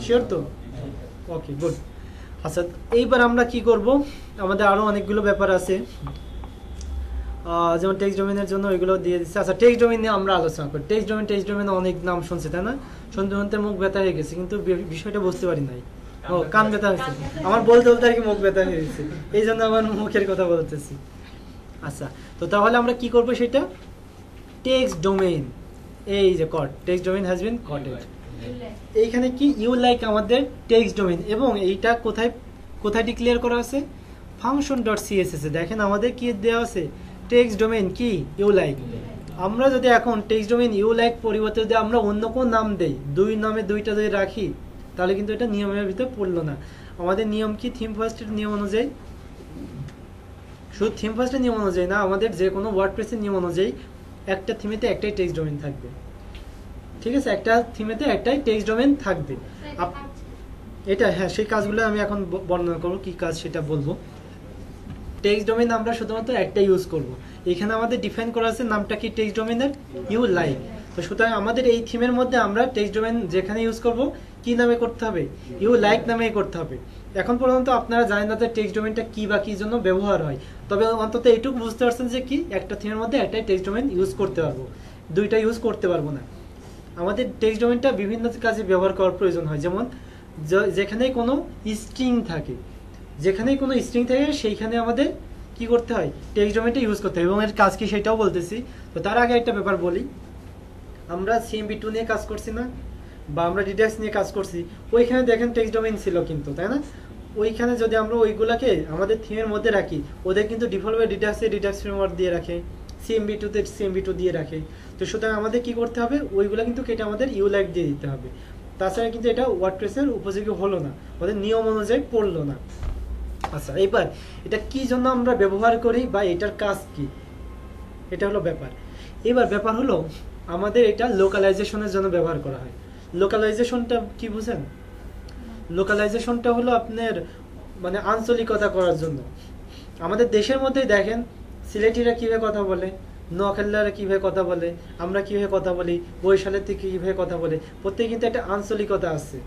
শিওর তো? Okay good. আচ্ছা এইবার আমরা কি করব, আমাদের আরো অনেকগুলো ব্যাপার আছে, যেমন টেক্সট ডোমেইনের জন্য ওইগুলো দিয়ে দিচ্ছে। আচ্ছা টেক্সট ডোমেইন নিয়ে আমরা আলোচনা করি, টেক্সট ডোমেইন অনেক নাম শুনছি তাই না, শুনতে শুনতে মুখ ব্যথা হয়ে গেছে, কিন্তু বিষয়টা বুঝতে পারি নাই। ও কান ব্যথা হয়েছে আমার, বলতে বলতে আর কি মুখ ব্যথা হয়ে গেছে, এই জন্য আমার মুখের কথা বলতেছি। আচ্ছা তো তাহলে আমরা কি করব, সেটা টেক্সট ডোমেইন, এই যে কট, টেক্সট ডোমেইন হ্যাজ বিন কটেড, এইখানে কি ইউ লাইক আমাদের টেক্সট ডোমেইন, এবং এইটা কোথায় কোথায় ডিক্লেয়ার করা আছে, function.css এ দেখেন আমাদের কি দেওয়া আছে, টেক্সট ডোমেইন কি ইউ লাইক। আমরা যদি এখন টেক্সট ডোমেইন ইউ লাইক পরিবর্তে যদি আমরা অন্য কোন নাম দেই, দুই নামে দুইটা যদি রাখি তাহলে কিন্তু এটা নিয়মের ভিতরে পড়লো না। আমাদের নিয়ম কি, থিম ফার্স্টের নিয়ম অনুযায়ী, শুধু থিম ফার্স্টের নিয়ম অনুযায়ী না, আমাদের যে কোনো ওয়ার্ডপ্রেসের নিয়ম অনুযায়ী একটা থিমেতে একটাই টেক্সট ডোমেইন থাকবে, ঠিক আছে? একটা থিমেতে একটাই টেক্সট ডোমেইন থাকবে। এটা হ্যাঁ, সেই কাজগুলো আমি এখন বর্ণনা করবো, কি কাজ সেটা বলবো। টেক্সট ডোমেইন আমরা শুধুমাত্র একটা ইউজ করব, এখানে আমাদের ডিফাইন করা আছে নামটা কি টেক্সট ডোমেইনের, ইউ লাইক। তো সুতরাং আমাদের এই থিমের মধ্যে আমরা টেক্সট ডোমেইন যেখানে ইউজ করব কি নামে করতে হবে, ইউ লাইক নামেই করতে হবে। এখন পর্যন্ত আপনারা জানেন না যে টেক্সট ডোমেইনটা কি বা কি জন্য ব্যবহার হয়, তবে অন্তত এইটুকু বুঝতে পারছেন যে কি একটা থিমের মধ্যে একটাই টেক্সট ডোমেইন ইউজ করতে পারবো, দুইটা ইউজ করতে পারবো না। আমাদের টেক্সট ডোমেইনটা বিভিন্ন কাজে ব্যবহার করার প্রয়োজন হয়, যেমন যেখানে কোনো স্ট্রিং থাকে, যেখানেই কোনো স্ট্রিং থাকে সেইখানে আমাদের কি করতে হয়, টেক্সট ডোমেইনটা ইউজ করতে হয়, এবং এর কাজ কি সেটাও বলতেছি। তো তার আগে একটা ব্যাপার বলি, আমরা CMB2 নিয়ে কাজ করছি না, বা আমরা ডিডাক্স নিয়ে কাজ করছি, ওইখানে দেখেন টেক্সট ডোমেইন ছিল কিন্তু, তাই না? ওইখানে যদি আমরা ওইগুলাকে আমাদের থিমের মধ্যে রাখি, ওদের কিন্তু ডিফল্টভাবে ডিডাক্স ফ্রেমওয়ার্ক দিয়ে রাখে, CMB2-তে CMB2 দিয়ে রাখে। তো সুতরাং আমাদের কি করতে হবে, ওইগুলা কিন্তু কেটে আমাদের ইউ লাইক দিয়ে দিতে হবে, তাছাড়া কিন্তু এটা ওয়ার্ডপ্রেসের উপযোগী হলো না, ওদের নিয়ম অনুযায়ী পড়লো না। আচ্ছা এবার এটা কি জন্য আমরা ব্যবহার করি বা এটার কাজ কি, এটা হলো ব্যাপার। এবার ব্যাপার হলো আমাদের এটা লোকালাইজেশনের জন্য ব্যবহার করা হয়। লোকালাইজেশনটা কি বুঝেন? লোকালাইজেশনটা হলো আপনার মানে আঞ্চলিকতা করার জন্য। আমাদের দেশের মধ্যেই দেখেন সিলেটিরা কিভাবে কথা বলে, নোয়াখালীরা কিভাবে কথা বলে, আমরা কিভাবে কথা বলি, বরিশালের থেকে কিভাবে কথা বলে, প্রত্যেকে কিন্তু একটা আঞ্চলিকতা আছে,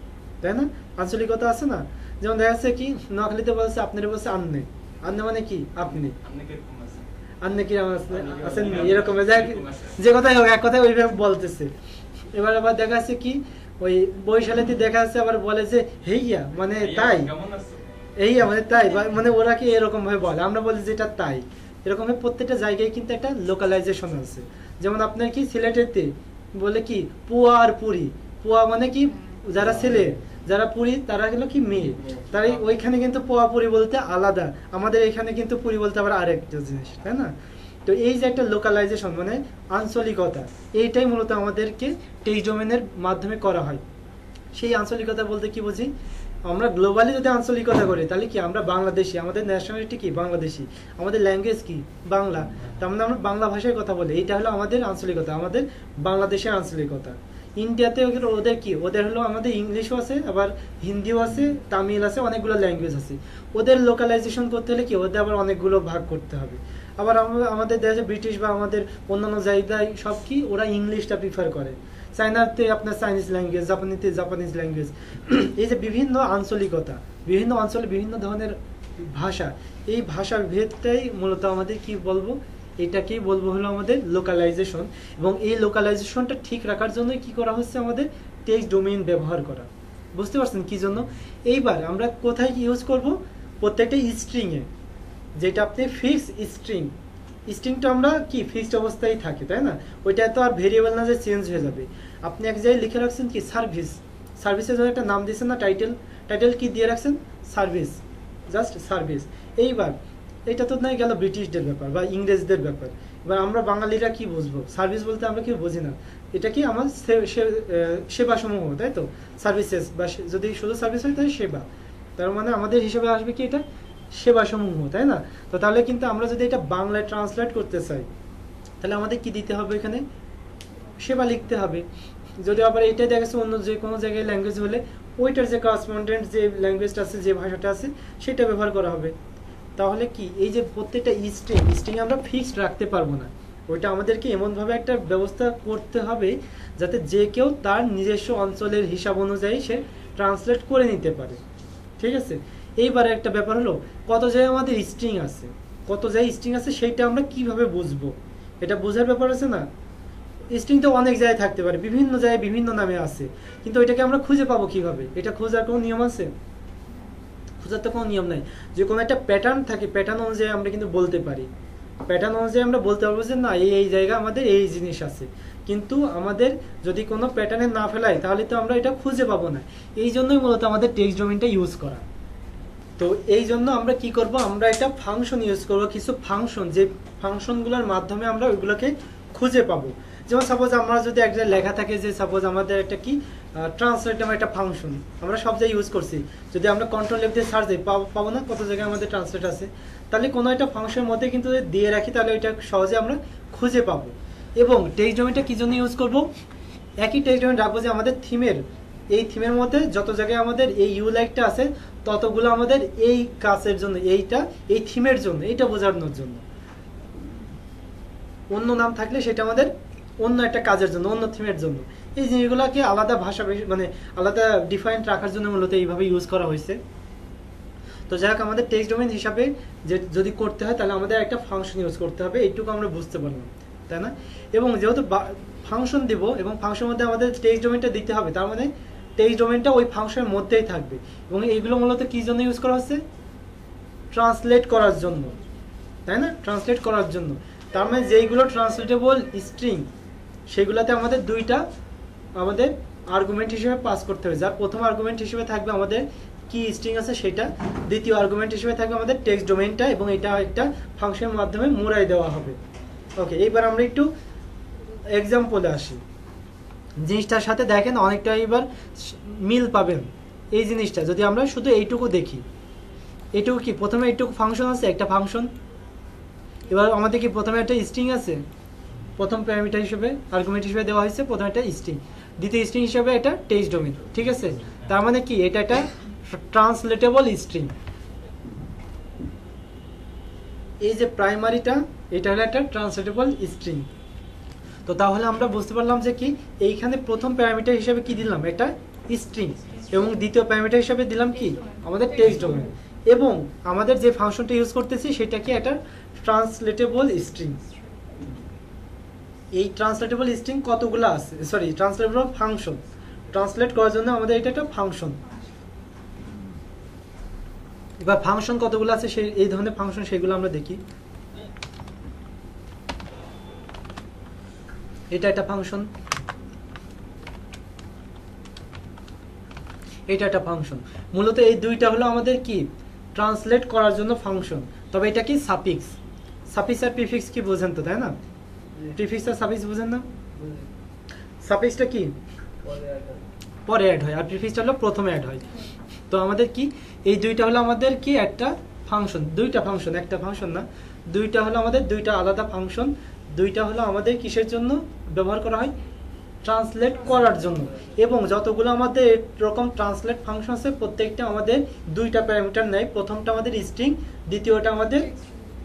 তাই না? আঞ্চলিকতা আছে না? যেমন দেখা যাচ্ছে কি নোয়াখালীতে বলছে আপনার, বলছে আন্নে, আন্নে মানে কি আপনি, আন্নে কি আছেন এরকম যে কথাই হোক এক কথায় ওইভাবে বলতেছে। এবার আবার দেখা যাচ্ছে কি ওই বৈশালীতে দেখা যাচ্ছে আবার বলে যে হেইয়া মানে তাই, এইয়া মানে তাই, মানে ওরা কি এরকম ভাবে বলে, আমরা বলি যেটা তাই। এরকম প্রত্যেকটা জায়গায় কিন্তু একটা লোকালাইজেশন আছে। যেমন আপনার কি সিলেটেতে বলে কি পুয়া আর পুরি, পুয়া মানে কি যারা ছেলে, যারা পুরি তারা গেল কি মেয়ে, তাই ওইখানে কিন্তু পোয়া পুরি বলতে আলাদা, আমাদের এখানে কিন্তু পুরি বলতে আবার আরেকটা জিনিস, তাই না? তো এই যে একটা লোকালাইজেশন মানে আঞ্চলিকতা, এইটাই মূলত আমাদেরকে টেক্সট ডোমেনের মাধ্যমে করা হয়। সেই আঞ্চলিকতা বলতে কি বুঝি, আমরা গ্লোবালি যদি আঞ্চলিকতা করি তাহলে কি আমরা বাংলাদেশি, আমাদের ন্যাশনালিটি কি বাংলাদেশি, আমাদের ল্যাঙ্গুয়েজ কি বাংলা, তার মানে আমরা বাংলা ভাষায় কথা বলি, এইটা হলো আমাদের আঞ্চলিকতা, আমাদের বাংলাদেশের আঞ্চলিকতা। ইন্ডিয়াতে ওদের কি, ওদের হলো আমাদের ইংলিশও আছে, আবার হিন্দিও আছে, তামিল আছে, অনেকগুলো ল্যাঙ্গুয়েজ আছে। ওদের লোকালাইজেশন করতে হলে কি ওদের আবার অনেকগুলো ভাগ করতে হবে। আবার আমাদের দেশে ব্রিটিশ বা আমাদের অন্যান্য জায়গায় সব কি ওরা ইংলিশটা প্রিফার করে, চায়নাতে আপনার চাইনিজ ল্যাঙ্গুয়েজ, জাপানিতে জাপানিজ ল্যাঙ্গুয়েজ। এই যে বিভিন্ন আঞ্চলিকতা, বিভিন্ন অঞ্চলে বিভিন্ন ধরনের ভাষা, এই ভাষার ভেদটাই মূলত আমাদের কি বলবো, এটাকেই বলবো হলো আমাদের লোকালাইজেশন। এবং এই লোকালাইজেশনটা ঠিক রাখার জন্য কি করা হচ্ছে, আমাদের টেক্সট ডোমেইন ব্যবহার করা। বুঝতে পারছেন কি জন্য? এইবার আমরা কোথায় ইউজ করব, প্রত্যেকটা স্ট্রিংয়ে, যেটা আপনি ফিক্স স্ট্রিং, স্ট্রিংটা আমরা কি ফিক্সড অবস্থায় থাকে, তাই না? ওইটা তো আর ভেরিয়েবল না যে চেঞ্জ হয়ে যাবে। আপনি এক জায়গায় লিখে রাখছেন কি সার্ভিস, সার্ভিসের জন্য একটা নাম দিয়েছেন না, টাইটেল, টাইটেল কি দিয়ে রাখছেন সার্ভিস, জাস্ট সার্ভিস। এইবার এটা তো নাই গেল ব্রিটিশদের ব্যাপার বা ইংরেজদের ব্যাপার। এবার আমরা বাঙালিরা কি বুঝবো, সার্ভিস বলতে আমরা কি বুঝি না, এটা কি আমার সেবা সমূহ, তাই তো? সার্ভিসেস, বা যদি শুধু সার্ভিস হয় তাহলে সেবা, তার মানে আমাদের হিসেবে আসবে কি এটা সেবা সমূহ, তাই না? তো তাহলে কিন্তু আমরা যদি এটা বাংলায় ট্রান্সলেট করতে চাই তাহলে আমাদের কি দিতে হবে, এখানে সেবা লিখতে হবে। যদি আবার এইটাই দেখা গেছে অন্য যে কোনো জায়গায় ল্যাঙ্গুয়েজ হলে ওইটার যে করসপন্ডেন্ট যে ল্যাঙ্গুয়েজটা আছে, যে ভাষাটা আছে সেটা ব্যবহার করা হবে। তাহলে কি এই যে প্রত্যেকটা স্ট্রিং আমরা ফিক্সড রাখতে পারবো না, ওইটা আমাদেরকে এমনভাবে একটা ব্যবস্থা করতে হবে যাতে যে কেউ তার নিজস্ব অঞ্চলের হিসাব অনুযায়ী সে ট্রান্সলেট করে নিতে পারে। ঠিক আছে? এইবারে একটা ব্যাপার হলো কত জায়গায় আমাদের স্ট্রিং আছে, কত জায়গায় স্ট্রিং আছে সেইটা আমরা কিভাবে বুঝবো, এটা বোঝার ব্যাপার আছে না। স্ট্রিং তো অনেক জায়গায় থাকতে পারে, বিভিন্ন জায়গায় বিভিন্ন নামে আছে, কিন্তু এটাকে আমরা খুঁজে পাবো কিভাবে? এটা খোঁজার কোনো নিয়ম আছে? খোঁজার তো কোনো নিয়ম নাই। যে কোনো একটা প্যাটার্ন থাকে, প্যাটার্ন অনুযায়ী আমরা কিন্তু বলতে পারি, প্যাটার্ন অনুযায়ী আমরা বলতে পারবো যে না এই জায়গা আমাদের এই জিনিস আছে। কিন্তু আমাদের যদি কোনো প্যাটার্নে না ফেলাই তাহলে তো আমরা এটা খুঁজে পাবো না। এই জন্যই মূলত আমাদের টেক্সট ডোমেইনটা ইউজ করা। তো এই জন্য আমরা কি করব, আমরা একটা ফাংশন ইউজ করব, কিছু ফাংশন, যে ফাংশনগুলোর মাধ্যমে আমরা ওইগুলোকে খুঁজে পাবো। যেমন সাপোজ আমরা যদি একটা লেখা থাকে যে সাপোজ আমাদের একটা কি ট্রান্সলেট নামে একটা ফাংশন আমরা সব জায়গায় ইউজ করছি, যদি আমরা কন্ট্রোল এফ দিয়ে সার্চ দিই পাবো না কত জায়গায় আমাদের ট্রান্সলেট আছে। তাহলে কোনো একটা ফাংশনের মধ্যে কিন্তু যদি দিয়ে রাখি তাহলে ওইটা সহজে আমরা খুঁজে পাবো। এবং টেক্সট ডোমেইনটা কি জন্য ইউজ করব, একই টেক্সট ডোমেইন রাখবো যে আমাদের থিমের, এই থিমের মধ্যে যত জায়গায় আমাদের এই ইউ লাইকটা আছে ততগুলো আমাদের এই কাজের জন্য, এইটা এই থিমের জন্য, এইটা বোঝানোর জন্য। অন্য নাম থাকলে সেটা আমাদের অন্য একটা কাজের জন্য, অন্য থিমের জন্য। এই জিনিসগুলোকে আলাদা ভাষা মানে আলাদা ডিফাইন্ড রাখার জন্য মূলত এইভাবে ইউজ করা হয়েছে। তো যাই হোক, আমাদের টেক্সট ডোমেইন হিসাবে যে যদি করতে হয় তাহলে আমাদের একটা ফাংশন ইউজ করতে হবে, এইটুকু আমরা বুঝতে পারলাম, তাই না? এবং যেহেতু ফাংশন দিব এবং ফাংশনের মধ্যে আমাদের টেক্সট ডোমেইনটা দিতে হবে, তার মানে টেক্সট ডোমেইনটা ওই ফাংশনের মধ্যেই থাকবে। এবং এইগুলো মূলত কি জন্য ইউজ করা হচ্ছে, ট্রান্সলেট করার জন্য, তাই না? ট্রান্সলেট করার জন্য। তার মানে যেইগুলো ট্রান্সলেটেবল স্ট্রিং সেগুলোতে আমাদের দুইটা আমাদের আর্গুমেন্ট হিসেবে পাস করতে হবে। যার প্রথম আর্গুমেন্ট হিসেবে থাকবে আমাদের কি স্ট্রিং আছে সেটা, দ্বিতীয় আর্গুমেন্ট হিসেবে থাকবে আমাদের টেক্সট ডোমেইনটা, এবং এটা একটা ফাংশনের মাধ্যমে মোড়াই দেওয়া হবে। ওকে, এইবার আমরা একটু এক্সাম্পলে আসি। জিনিসটার সাথে দেখেন অনেকটা এবার মিল পাবেন। এই জিনিসটা যদি আমরা শুধু এইটুকু দেখি, এইটুকু কি প্রথমে এইটুকু ফাংশন আছে, একটা ফাংশন। এবার আমাদের কি প্রথমে একটা স্ট্রিং আছে, প্রথম প্যারামিটার হিসেবে আর্গুমেন্ট হিসেবে দেওয়া হয়েছে প্রথমে একটা স্ট্রিং, দ্বিতীয় স্ট্রিং হিসেবে এটা টেক্সট ডোমেইন। ঠিক আছে? তার মানে কি এটা একটা ট্রান্সলেটেবল স্ট্রিং। এই যে প্রাইমারিটা এটা হলো একটা ট্রান্সলেটেবল স্ট্রিং। তো তাহলে আমরা বুঝতে পারলাম যে কি এইখানে প্রথম প্যারামিটার হিসেবে কি দিলাম, একটা স্ট্রিং। এবং দ্বিতীয় প্যারামিটার হিসেবে দিলাম কি আমাদের টেক্সট ডোমেন, এবং আমাদের যে ফাংশনটা ইউজ করতেছি সেটা কি একটা ট্রান্সলেটেবল স্ট্রিং। এই ট্রান্সলেটেবল স্ট্রিং কতগুলো আছে, সরি ট্রান্সলেটেবল ফাংশন, ট্রান্সলেট করার জন্য আমাদের এটা একটা ফাংশন। এবার ফাংশন কতগুলো আছে সেই এই ধরনের ফাংশন সেগুলো আমরা দেখি। এটা একটা ফাংশন, এটা একটা ফাংশন। মূলত এই দুইটা হলো আমাদের কি ট্রান্সলেট করার জন্য ফাংশন। তবে এটা কি সাফিক্স, সাফিক্স আর প্রিফিক্স কি বোঝেন তো, তাই না? প্রিফিক্স আর সাফিক্স বোঝেন না? সাফিক্সটা কি পরে অ্যাড হয় আর প্রিফিক্সটা হলো প্রথমে অ্যাড হয়। তো আমাদের কি এই দুইটা হলো আমাদের কি একটা ফাংশন, দুইটা ফাংশন, একটা ফাংশন না, দুইটা হলো আমাদের দুইটা আলাদা ফাংশন। দুইটা হলো আমাদের কিসের জন্য ব্যবহার করা হয়, ট্রান্সলেট করার জন্য। এবং যতগুলো আমাদের এরকম ট্রান্সলেট ফাংশন আছে প্রত্যেকটা আমাদের দুইটা প্যারামিটার নেয়। প্রথমটা আমাদের স্ট্রিং, দ্বিতীয়টা আমাদের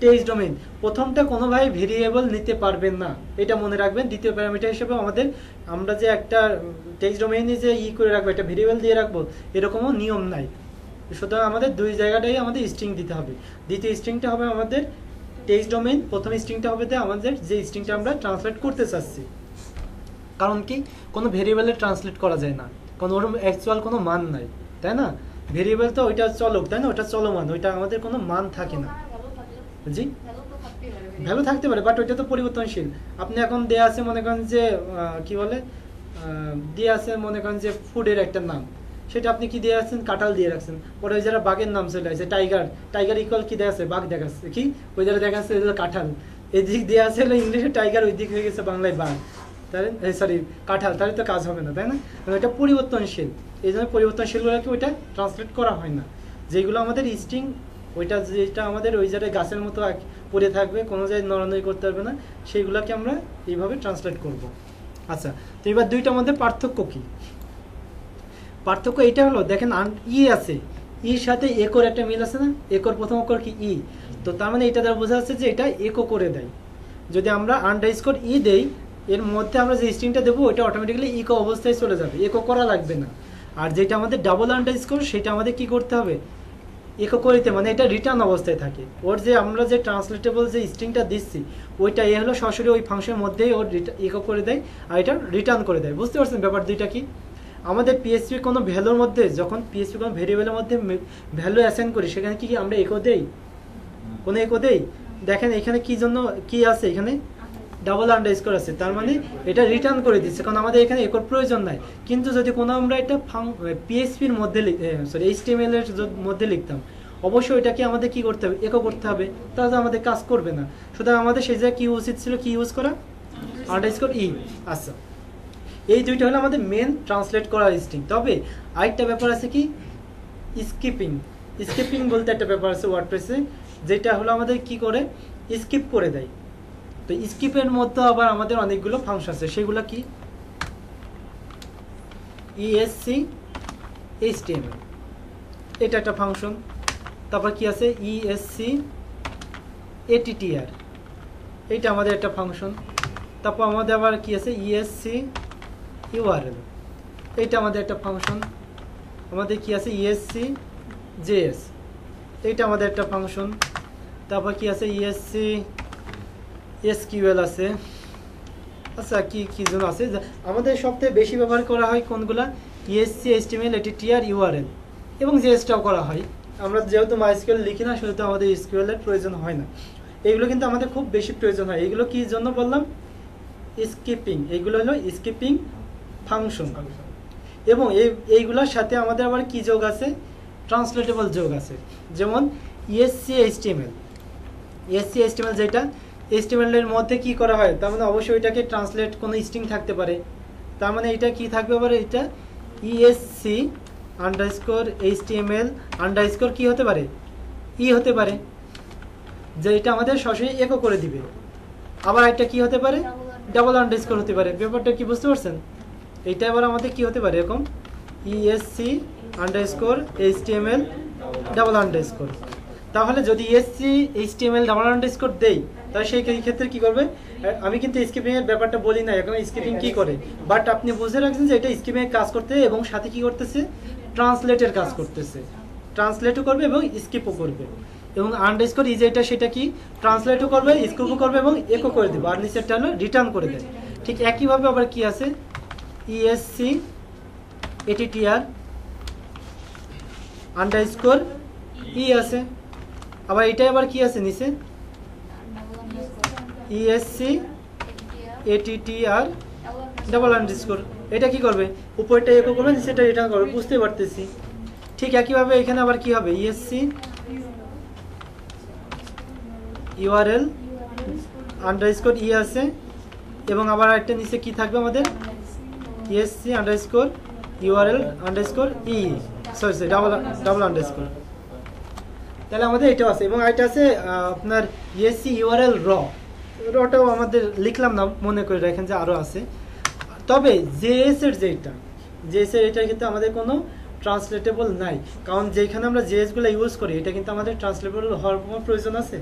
টেক্সট ডোমেইন। প্রথমটা কোনোভাবে ভেরিয়েবল নিতে পারবেন না, এটা মনে রাখবেন। দ্বিতীয় প্যারামিটার হিসেবে আমাদের আমরা যে একটা টেক্সট ডোমেইনে যে করে রাখবো, একটা ভেরিয়েবল দিয়ে রাখবো, এরকমও নিয়ম নাই। সুতরাং আমাদের দুই জায়গাটাই আমাদের স্ট্রিং দিতে হবে। দ্বিতীয় স্ট্রিংটা হবে আমাদের টেক্সট ডোমেইন, প্রথম স্ট্রিংটা হবে আমাদের যে স্ট্রিংটা আমরা ট্রান্সলেট করতে চাচ্ছি। কারণ কি কোনো ভেরিয়েবলে ট্রান্সলেট করা যায় না, কারণ ওর অ্যাকচুয়াল কোনো মান নাই, তাই না? ভেরিয়েবল তো ওইটা চলক, তাই না? ওটা চলমান, ওইটা আমাদের কোনো মান থাকে না। জি ভ্যালু থাকতে পারে, বাট ওইটা তো পরিবর্তনশীল। আপনি এখন দেয়া আছে মনে করেন যে কি বলে দিয়ে আছে মনে করেন যে ফুডের একটা নাম, সেটা আপনি কি দিয়ে আছেন, কাঁঠাল দিয়ে রাখছেন। পরে ওই যারা বাঘের নাম চলে আসছে টাইগার, টাইগার ইকুয়াল কি দেখাচ্ছে, বাঘ দেখাচ্ছে, কি ওই যারা দেখাচ্ছে কাঁঠাল। এই দিক দিয়ে আছে হলো ইংলিশে টাইগার, ওই দিক হয়ে গেছে বাংলায় বাঘ, তাহলে সরি কাঁঠাল, তাহলে তো কাজ হবে না, তাই না? ওইটা পরিবর্তনশীল, এই জন্য পরিবর্তনশীলগুলোকে ওইটা ট্রান্সলেট করা হয় না। যেগুলো আমাদের স্ট্রিং, ওইটা যেটা আমাদের ওই জায়গায় গাছের মতো পড়ে থাকবে, কোনো জায়গায় নড়ানড়ি করতে পারবে না, সেইগুলোকে আমরা এইভাবে ট্রান্সলেট করব। আচ্ছা, তো এবার দুইটার মধ্যে পার্থক্য কি? পার্থক্য এটা হলো দেখেন ই আছে, ইর সাথে একর একটা মিল আছে না, একর প্রথম অক্ষর কি ই, তো তার মানে এটা দ্বারা বোঝা যাচ্ছে যে এটা একো করে দেয়। যদি আমরা আন্ডারস্কোর ই দেই, এর মধ্যে আমরা যে স্ট্রিংটা দেবো ওইটা অটোমেটিক্যালি ইকো অবস্থায় চলে যাবে, একো করা লাগবে না। আর যেটা আমাদের ডাবল আন্ডারস্কোর সেটা আমাদের কি করতে হবে, একো করিতে, মানে এটা রিটার্ন অবস্থায় থাকে। ওর যে আমরা যে ট্রান্সলেটেবল যে স্ট্রিংটা দিচ্ছি ওইটা এ হলো সরাসরি ওই ফাংশনের মধ্যেই ওর একো করে দেয় আর এটা রিটার্ন করে দেয়। বুঝতে পারছেন ব্যাপার দুইটা কি? আমাদের পিএইচপি কোনো ভ্যালুর মধ্যে, যখন পিএইচপি কোনো ভেরিয়েবলের মধ্যে ভ্যালু অ্যাসাইন করি, সেখানে কি আমরা একো দেই, কোনো একো দেই? দেখেন এখানে কি জন্য কি আছে, এখানে ডাবল আন্ডারস্কোর আছে, তার মানে এটা রিটার্ন করে দিচ্ছে, কারণ আমাদের এখানে একর প্রয়োজন নাই। কিন্তু যদি কোনো আমরা এটা পিএইচপির মধ্যে সরি এইচটিএমএল এর মধ্যে লিখতাম, অবশ্যই এটাকে আমাদের কি করতে হবে, একো করতে হবে, তাহলে আমাদের কাজ করবে না। সুতরাং আমাদের সেই জায়গায় কি উচিত ছিল, কি ইউজ করা, আন্ডারস্কোর ই। আচ্ছা, এই দুইটা হলো আমাদের মেন ট্রান্সলেট করার স্ট্রিং। তবে আরেকটা ব্যাপার আছে কি, স্কিপিং। স্কিপিং বলতে একটা ব্যাপার আছে ওয়ার্ডপ্রেসে, যেটা হলো আমাদের কি করে স্কিপ করে দেয়। তো স্কিপের মধ্যে আবার আমাদের অনেকগুলো ফাংশন আছে, সেগুলো কি, ইএসসি এইচটিএমএল, এটা একটা ফাংশন। তারপর কি আছে, ইএসসি এটিটিআর, এইটা আমাদের একটা ফাংশন। তারপর আমাদের আবার কি আছে, ইএসসি ইউআরএল, এইটা আমাদের একটা ফাংশন। আমাদের কি আছে, ইএসসি জেএস, এইটা আমাদের একটা ফাংশন। তারপর কি আছে, ইএসসি এসকিউএল আছে। আচ্ছা, কি কি জন্য আছে, আমাদের সবথেকে বেশি ব্যবহার করা হয় কোনগুলা, ইএসসি এইচটিএমএল এটিটিআর ইউআরএল এবং জেএসটাও করা হয়। আমরা যেহেতু মাইস্কিউএল লিখি না, সেহেতু আমাদের এসকিউএল এর প্রয়োজন হয় না। এগুলো কিন্তু আমাদের খুব বেশি প্রয়োজন হয়। এগুলো কি জন্য বললাম, স্কিপিং, এইগুলো হলো স্কিপিং ফাংশন। এবং এইগুলোর সাথে আমাদের আবার কি যোগ আছে, ট্রান্সলেটেবল যোগ আছে। যেমন ইএসসি এইচটিএমএল, ইএসসি এইচটিএমএল যেটা এইচটিএমএল এর মধ্যে কি করা হয়, তার মানে অবশ্যই এটাকে ট্রান্সলেট কোনো স্ট্রিং থাকতে পারে। তার মানে এটা কি থাকবে পারে, এটা ইএসসি আন্ডারস্কোর এইচটিএমএল আন্ডারস্কোর কি হতে পারে, ই হতে পারে, যে এটা আমাদের সরাসরি একো করে দিবে। আবার একটা কি হতে পারে, ডাবল আন্ডারস্কোর হতে পারে। ব্যাপারটা কি বুঝতে পারছেন? এইটা আবার আমাদের কি হতে পারে, এরকম ESC underscore HTML double underscore. তাহলে যদি ইএসসি এইচটিএমএল ডাবল আন্ডারস্কোর দেই, তাহলে সেই ক্ষেত্রে কি করবে, আমি কিন্তু স্কিপিং এর ব্যাপারটা বলি না এখন, স্কিপিং কি করে, বাট আপনি বুঝে রাখছেন যে এটা স্কিপিং এর কাজ করতে এবং সাথে কি করতেছে, ট্রান্সলেটের কাজ করতেছে, ট্রান্সলেটও করবে এবং স্কিপও করবে। এবং আন্ডারস্কোর ইজ এটা সেটা কি ট্রান্সলেটও করবে, স্কিপও করবে এবং একও করে দেবে, আর নিচেরটা হলো রিটার্ন করে দেয়। ঠিক একইভাবে আবার কি আছে, ইএসসি এটিটিআর আন্ডারস্কোর ই আছে, আবার এটাই আবার কি আছে নিচে, ইএসসি এটিটিআর ডাবল আন্ডারস্কোর। এটা কি করবে, উপরটা একো করবে, নিচেটা রিটার্ন করবে, বুঝতে পারতেছি। ঠিক একইভাবে এখানে আবার কি হবে, ইএসসি ইউআরএল আন্ডারস্কোর ই আছে, এবং আবার একটা নিচে কি থাকবে আমাদের, ইএসসি আন্ডারস্কোর ইউআরএল আন্ডারস্কোর ই, সরি ডাবল আন্ডারস্কোর। তাহলে আমাদের এটাও আছে, এবং এটা আছে আপনার ইএসসি ইউআরএল রটাও আমাদের লিখলাম না, মনে করে রাখেন যে আরও আছে। তবে জেএস এর জেএস এর এটার কিন্তু আমাদের কোনো ট্রান্সলেটেবল নাই, কারণ যেখানে আমরা জেএস গুলো ইউজ করি এটা কিন্তু আমাদের ট্রান্সলেটেবল হওয়ার কোনো প্রয়োজন আছে,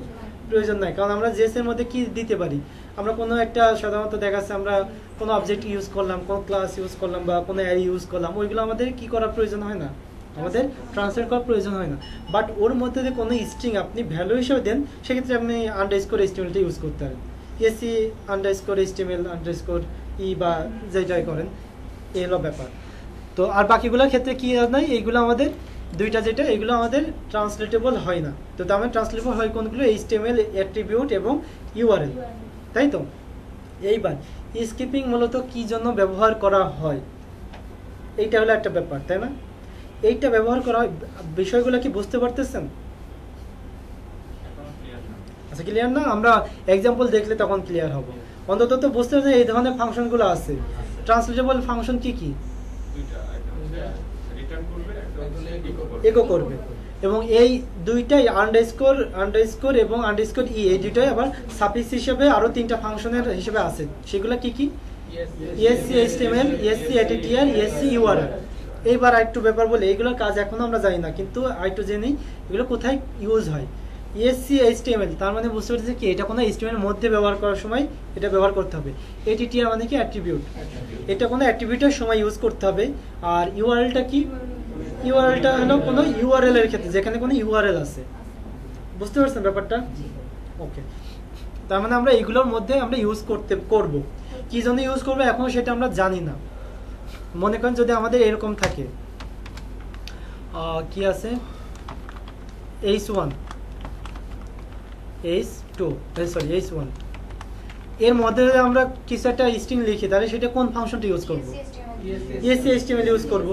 প্রয়োজন নাই। কারণ আমরা জেএস এর মধ্যে কি দিতে পারি, আমরা কোনো একটা সাধারণত দেখা যাচ্ছে আমরা কোনো অবজেক্ট ইউজ করলাম, কোনো ক্লাস ইউজ করলাম বা কোনো অ্যারে ইউজ করলাম, ওইগুলো আমাদের কি করার প্রয়োজন হয় না, আমাদের ট্রান্সলেট করার প্রয়োজন হয় না। বাট ওর মধ্যে যদি কোনো স্ট্রিং আপনি ভ্যালু হিসেবে দেন, সেক্ষেত্রে আপনি আন্ডারস্কোর এইচটিএমএলটা ইউজ করতে পারেন, এসি আন্ডারস্কোর এইচটিএমএল আন্ডারস্কোর ই বা যেটাই করেন, এই হলো ব্যাপার। তো আর বাকিগুলোর ক্ষেত্রে কি নাই, এইগুলো আমাদের দুইটা যেটা এগুলো আমাদের ট্রান্সলেটেবল হয় না। তো তার মানে ট্রান্সলেটেবল হয় কোনগুলো, এইচটিএমএল অ্যাট্রিবিউট এবং ইউআরএল, তাই তো। এইবার স্কিপিং মূলত কি জন্য ব্যবহার করা হয়, এইটা হলো একটা ব্যাপার, তাই না। এইটা ব্যবহার করা হয়, বিষয়গুলো কি বুঝতে পারতেছেন? আচ্ছা, ক্লিয়ার না? আমরা এক্সাম্পল দেখলে তখন ক্লিয়ার হবে। অন্তত তো বুঝতে পারছেন এই ধরনের ফাংশনগুলো আছে। ট্রান্সলেটেবল ফাংশন কি কি, একো করবে, এবং এই দুইটাই আন্ডারস্কোর এবং আন্ডারস্কোর ই, এই দুইটাই আবার সাফিক্স হিসেবে আরো তিনটা ফাংশনের হিসেবে আছে। সেগুলো কি কি, ESC HTML, ESC ATTR, ESC URL. এইবার আরেকটু ব্যাপার বলে, এগুলোর কাজ এখনো আমরা জানি না, কিন্তু আরেকটু জেনে এগুলো কোথায় ইউজ হয়। ইএসসি এইচটিএমএল তার মানে বুঝতে পারছি কি, এটা কোনো এইচটিএমএল এর মধ্যে ব্যবহার করার সময় এটা ব্যবহার করতে হবে। এটিটিআর মানে কি, অ্যাট্রিবিউট, এটা কোনো অ্যাট্রিবিউটের সময় ইউজ করতে হবে। আর ইউআরএলটা কি, ইউআরএলটা হলো কোনো ইউআরএল এর ক্ষেত্রে যেখানে কোনো ইউআরএল আছে। বুঝতে পারছেন ব্যাপারটা? ওকে, তার মানে আমরা এইগুলোর মধ্যে আমরা ইউজ করব। কি জন্য ইউজ করবো এখনো সেটা আমরা জানি না। মনে করেন যদি আমাদের এরকম থাকে, কি আছে, H1 H2 সরি H1, এর মধ্যে যদি আমরা কিছু একটা স্ট্রিং লিখি, তাহলে সেটা কোন ফাংশনটা ইউজ করব, ইএসসি এইচটিএমএল ইউজ করব।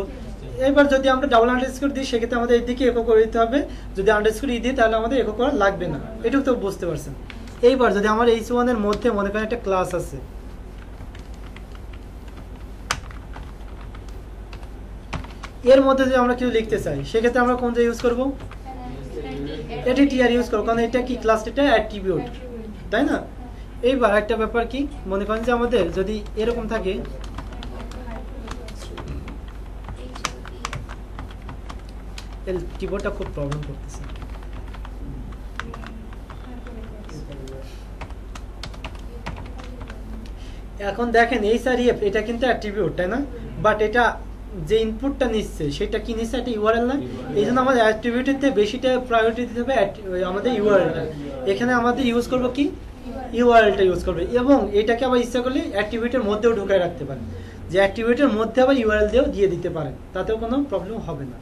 এবার যদি আমরা ডাবল আন্ডারস্কোর দিই, সেক্ষেত্রে আমাদের এদিকে একো করে দিতে হবে। যদি আন্ডারস্কোর ই দিই, তাহলে আমাদের একো করা লাগবে না। এটুকু তো বুঝতে পারছেন। এইবার যদি আমার H1 এর মধ্যে মনে করেন একটা ক্লাস আছে, এর মধ্যে যদি আমরা কিছু লিখতে চাই, সেক্ষেত্রে আমরা কোনটা ইউজ করব, এটিটিআর ইউজ করব, কারণ এটা কি, ক্লাস এটা অ্যাট্রিবিউট, তাই না। এইবার একটা ব্যাপার কি, মনে করেন যে আমাদের যদি এরকম থাকে, কিবোর্ডটা খুব প্রবলেম করতেছে। এখন দেখেন এইচআরইএফ এটা কিন্তু অ্যাট্রিবিউট, তাই না। বাট এটা যে ইনপুটটা নিচ্ছে সেটা কি নিচ্ছে, একটা ইউআরএল না। এই জন্য আমাদের অ্যাট্রিবিউটের বেশিটা প্রায়োরিটি দিতে হবে আমাদের ইউআরএলটা। এখানে আমাদের ইউজ করব কি, ইউআরএলটা ইউজ করবে, এবং এটাকে আবার ইচ্ছা করলে অ্যাট্রিবিউটের মধ্যেও ঢুকায় রাখতে পারেন, যে অ্যাট্রিবিউটের মধ্যে আবার ইউআরএল দিয়েও দিয়ে দিতে পারেন, তাতেও কোনো প্রবলেম হবে না।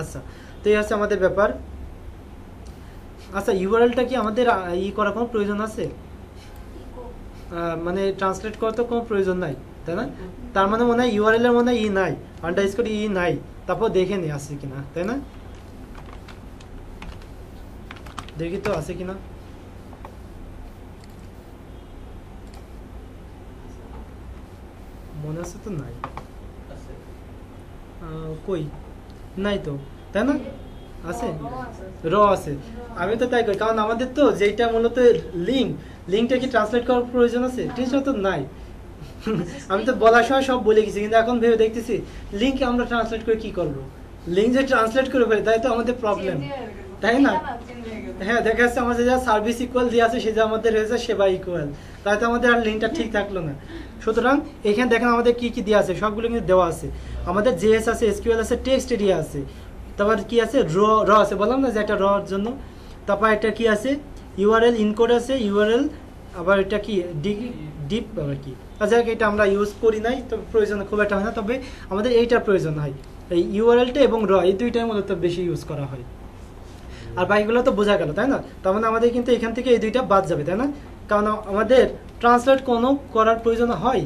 আচ্ছা, তো এই হচ্ছে আমাদের ব্যাপার। আচ্ছা, ইউআরএলটা কি আমাদের করার কোনো প্রয়োজন আছে, মানে ট্রান্সলেট করার তো কোনো প্রয়োজন নাই, তাই না। তার মানে মনে হয় ইউআরএল এর মনে হয় ই নাই, আন্ডারস্কোর ই নাই। তারপর দেখে নি আছে কিনা, তাই না। দেখি তো আছে কিনা। মনে আছে তো নাই, কই নাই তো, তাই না। আছে, র আছে। আমি তো তাই করি, কারণ আমাদের তো যেটা মূলত লিঙ্কটা কি ট্রান্সলেট করার প্রয়োজন আছে, টিচার তো নাই। আমি তো বলার সময় সব বলে গেছি, কিন্তু এখন ভেবে দেখতেছি লিঙ্ক আমরা ট্রান্সলেট করে কি করব, লিঙ্ক যে ট্রান্সলেট করে ফেলি তাই তো আমাদের প্রবলেম, তাই না? হ্যাঁ, দেখা যাচ্ছে আমাদের যা সার্ভিস ইকুয়াল দিয়ে আছে সেটা আমাদের হয়েছে সেবা ইকুয়াল, তাই তো আমাদের আর লিঙ্কটা ঠিক থাকলো না। সুতরাং এখানে দেখেন আমাদের কি কি দেওয়া আছে, সবগুলো কিন্তু দেওয়া আছে। আমাদের জেএস আছে, এসকিউএল আছে, টেক্সট এরিয়া আছে, তারপর কি আছে র আছে, বললাম না যে একটা র এর জন্য। তারপর এটা কি আছে ইউআরএল ইনকোড আছে, ইউআরএল আবার এটা কি ডিপ আবার কি, আচ্ছা এটা আমরা ইউজ করি নাই, তবে প্রয়োজন খুব একটা হয় না, তবে আমাদের এইটার প্রয়োজন হয়। এই ইউআরএলটা এবং র এই দুইটাই মূলত বেশি ইউজ করা হয়। আর বাকিগুলো তো বোঝা গেল, তাই না? তার মানে আমাদের কিন্তু এখান থেকে এই দুইটা বাদ যাবে, তাই না? কারণ আমাদের ট্রান্সলেট কোনো করার প্রয়োজন হয়,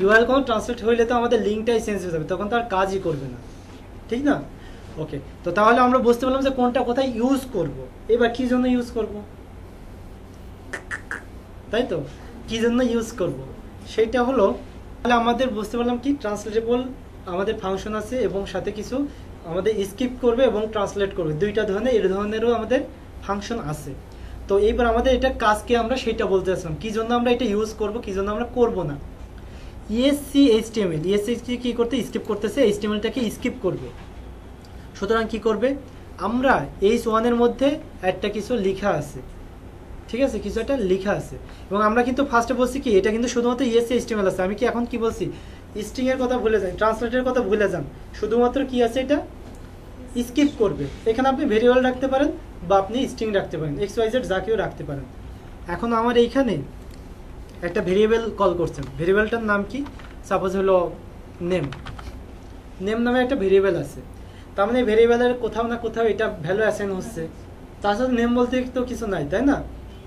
ইউআরএল কোনো ট্রান্সলেট হইলে তো আমাদের লিঙ্কটাই চেঞ্জ হয়ে যাবে, তখন তো আর কাজই করবে না, ঠিক না? ওকে, তো তাহলে আমরা বুঝতে পারলাম যে কোনটা কোথায় ইউজ করব। এবার কি জন্য ইউজ করব, তাই তো? কি জন্য ইউজ করব সেটা হলো, তাহলে আমাদের বুঝতে পারলাম কি ট্রান্সলেটেবল আমাদের ফাংশন আছে এবং সাথে কিছু আমাদের স্কিপ করবে এবং ট্রান্সলেট করবে, দুইটা ধরনের, এর ধরনেরও আমাদের ফাংশন আছে। তো এইবার আমাদের এটা কাজকে আমরা সেটা বলতে আসলাম, কি জন্য আমরা এটা ইউজ করব, কি জন্য আমরা করব না। ইএসসি এইচটিএমএল, ইএসসি কি করতে স্কিপ করতেছে, এইচটিএমএলটাকে স্কিপ করবে। সুতরাং কি করবে, আমরা H1 এর মধ্যে একটা কিছু লেখা আছে, ঠিক আছে, কিছু একটা লেখা আছে, এবং আমরা কিন্তু ফার্স্টে বলছি কি এটা কিন্তু শুধুমাত্র ইএসসি এইচটিএমএল আছে। আমি কি এখন কি বলছি, স্ট্রিং এর কথা ভুলে যান, ট্রান্সলেটের কথা ভুলে যান, শুধুমাত্র কি আছে এটা স্কিপ করবে। এখানে আপনি ভেরিয়েবল রাখতে পারেন বা আপনি স্ট্রিং রাখতে পারেন, XYZ যা কেউ রাখতে পারেন। এখন আমার এইখানে একটা ভেরিয়েবল কল করছেন, ভেরিয়েবলটার নাম কি, সাপোজ হলো নেম, নেম নামে একটা ভেরিয়েবল আছে। তার মানে ভেরিয়েবলের কোথাও না কোথাও এটা ভ্যালু অ্যাসাইন হচ্ছে, তার সাথে নেম বলতে তো কিছু নাই, তাই না?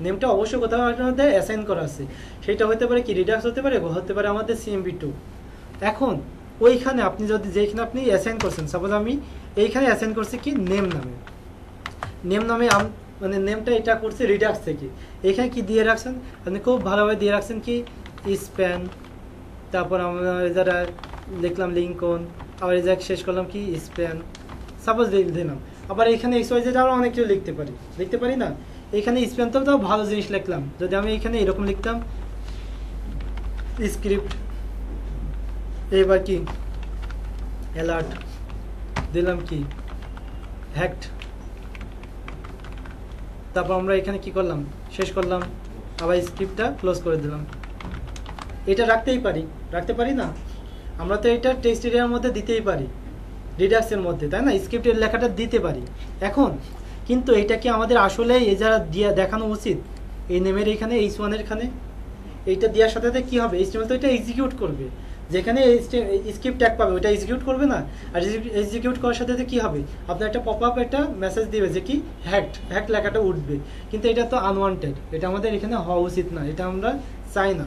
নেমটা অবশ্যই কোথাও একটা মধ্যে অ্যাসাইন করা আছে, সেটা হতে পারে কি রিডাক্স হতে পারে, হতে পারে আমাদের CMP2। এখন ওইখানে আপনি যদি যেখানে আপনি অ্যাসাইন করছেন, সাপোজ আমি এইখানে অ্যাসাইন করছি কি নেম নামে, নেম নামে মানে নেমটা এটা করছে রিডাক্স থেকে, এখানে কি দিয়ে রাখছেন আপনি খুব ভালোভাবে দিয়ে রাখছেন কি স্প্যান, তারপর আমরা যারা লিখলাম লিঙ্কন, আবার এই জায়গায় শেষ করলাম কি স্প্যান, সাপোজ দিলাম। আবার এখানে XYZ আরও অনেক কিছু লিখতে পারি না, এখানে স্প্যান তো তাও ভালো জিনিস লিখলাম, যদি আমি এখানে এরকম লিখতাম স্ক্রিপ্ট, এবার কি অ্যালার্ট দিলাম কি হ্যাকড, তারপর আমরা এখানে কি করলাম শেষ করলাম, আবার স্ক্রিপ্টটা ক্লোজ করে দিলাম। এটা রাখতে পারি না? আমরা তো এটা টেক্সট এরিয়ার মধ্যে দিতেই পারি, রিডাক্সের মধ্যে, তাই না? স্ক্রিপ্টের লেখাটা দিতে পারি। এখন কিন্তু এটা কি আমাদের আসলে এই যারা দিয়ে দেখানো উচিত, এই নেমের এখানে H1 এর এখানে এইটা দেওয়ার সাথে সাথে কি হবে, HTML তো এটা এক্সিকিউট করবে, যেখানে স্ক্রিপ্ট ট্যাগ পাবে ওটা এক্সিকিউট করবে না, আর এক্সিকিউট করার সাথে সাথে কি হবে, আপনার একটা পপ আপ একটা মেসেজ দিবে যে কি হ্যাক লেখাটা উঠবে, কিন্তু এটা তো আনওয়ান্টেড, এটা আমাদের এখানে হওয়া উচিত না, এটা আমরা চাই না।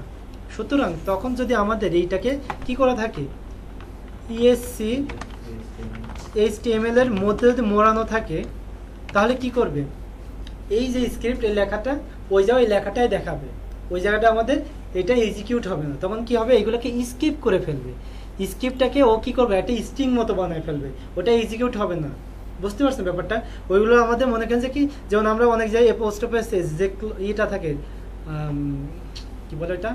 সুতরাং তখন যদি আমাদের এইটাকে কি করা থাকে, ইএসসি HTML এর মধ্যে যদি মোড়ানো থাকে, তাহলে কি করবে, এই যে স্ক্রিপ্ট এই লেখাটা ওই জায়গায় লেখাটাই দেখাবে, ওই জায়গাটা আমাদের এটা এক্সিকিউট হবে না, তখন কি হবে এগুলোকে স্কিপ করে ফেলবে, স্ক্রিপ্টটাকে ও কি করবে একটা স্ট্রিং মতো বানায় ফেলবে, ওটা এক্সিকিউট হবে না। বুঝতে পারছেন ব্যাপারটা? ওইগুলো আমাদের মনে করেন যে কি, যেমন আমরা অনেক জায়গায় পোস্ট অফিসে যে ইটা থাকে কি বলে এটা,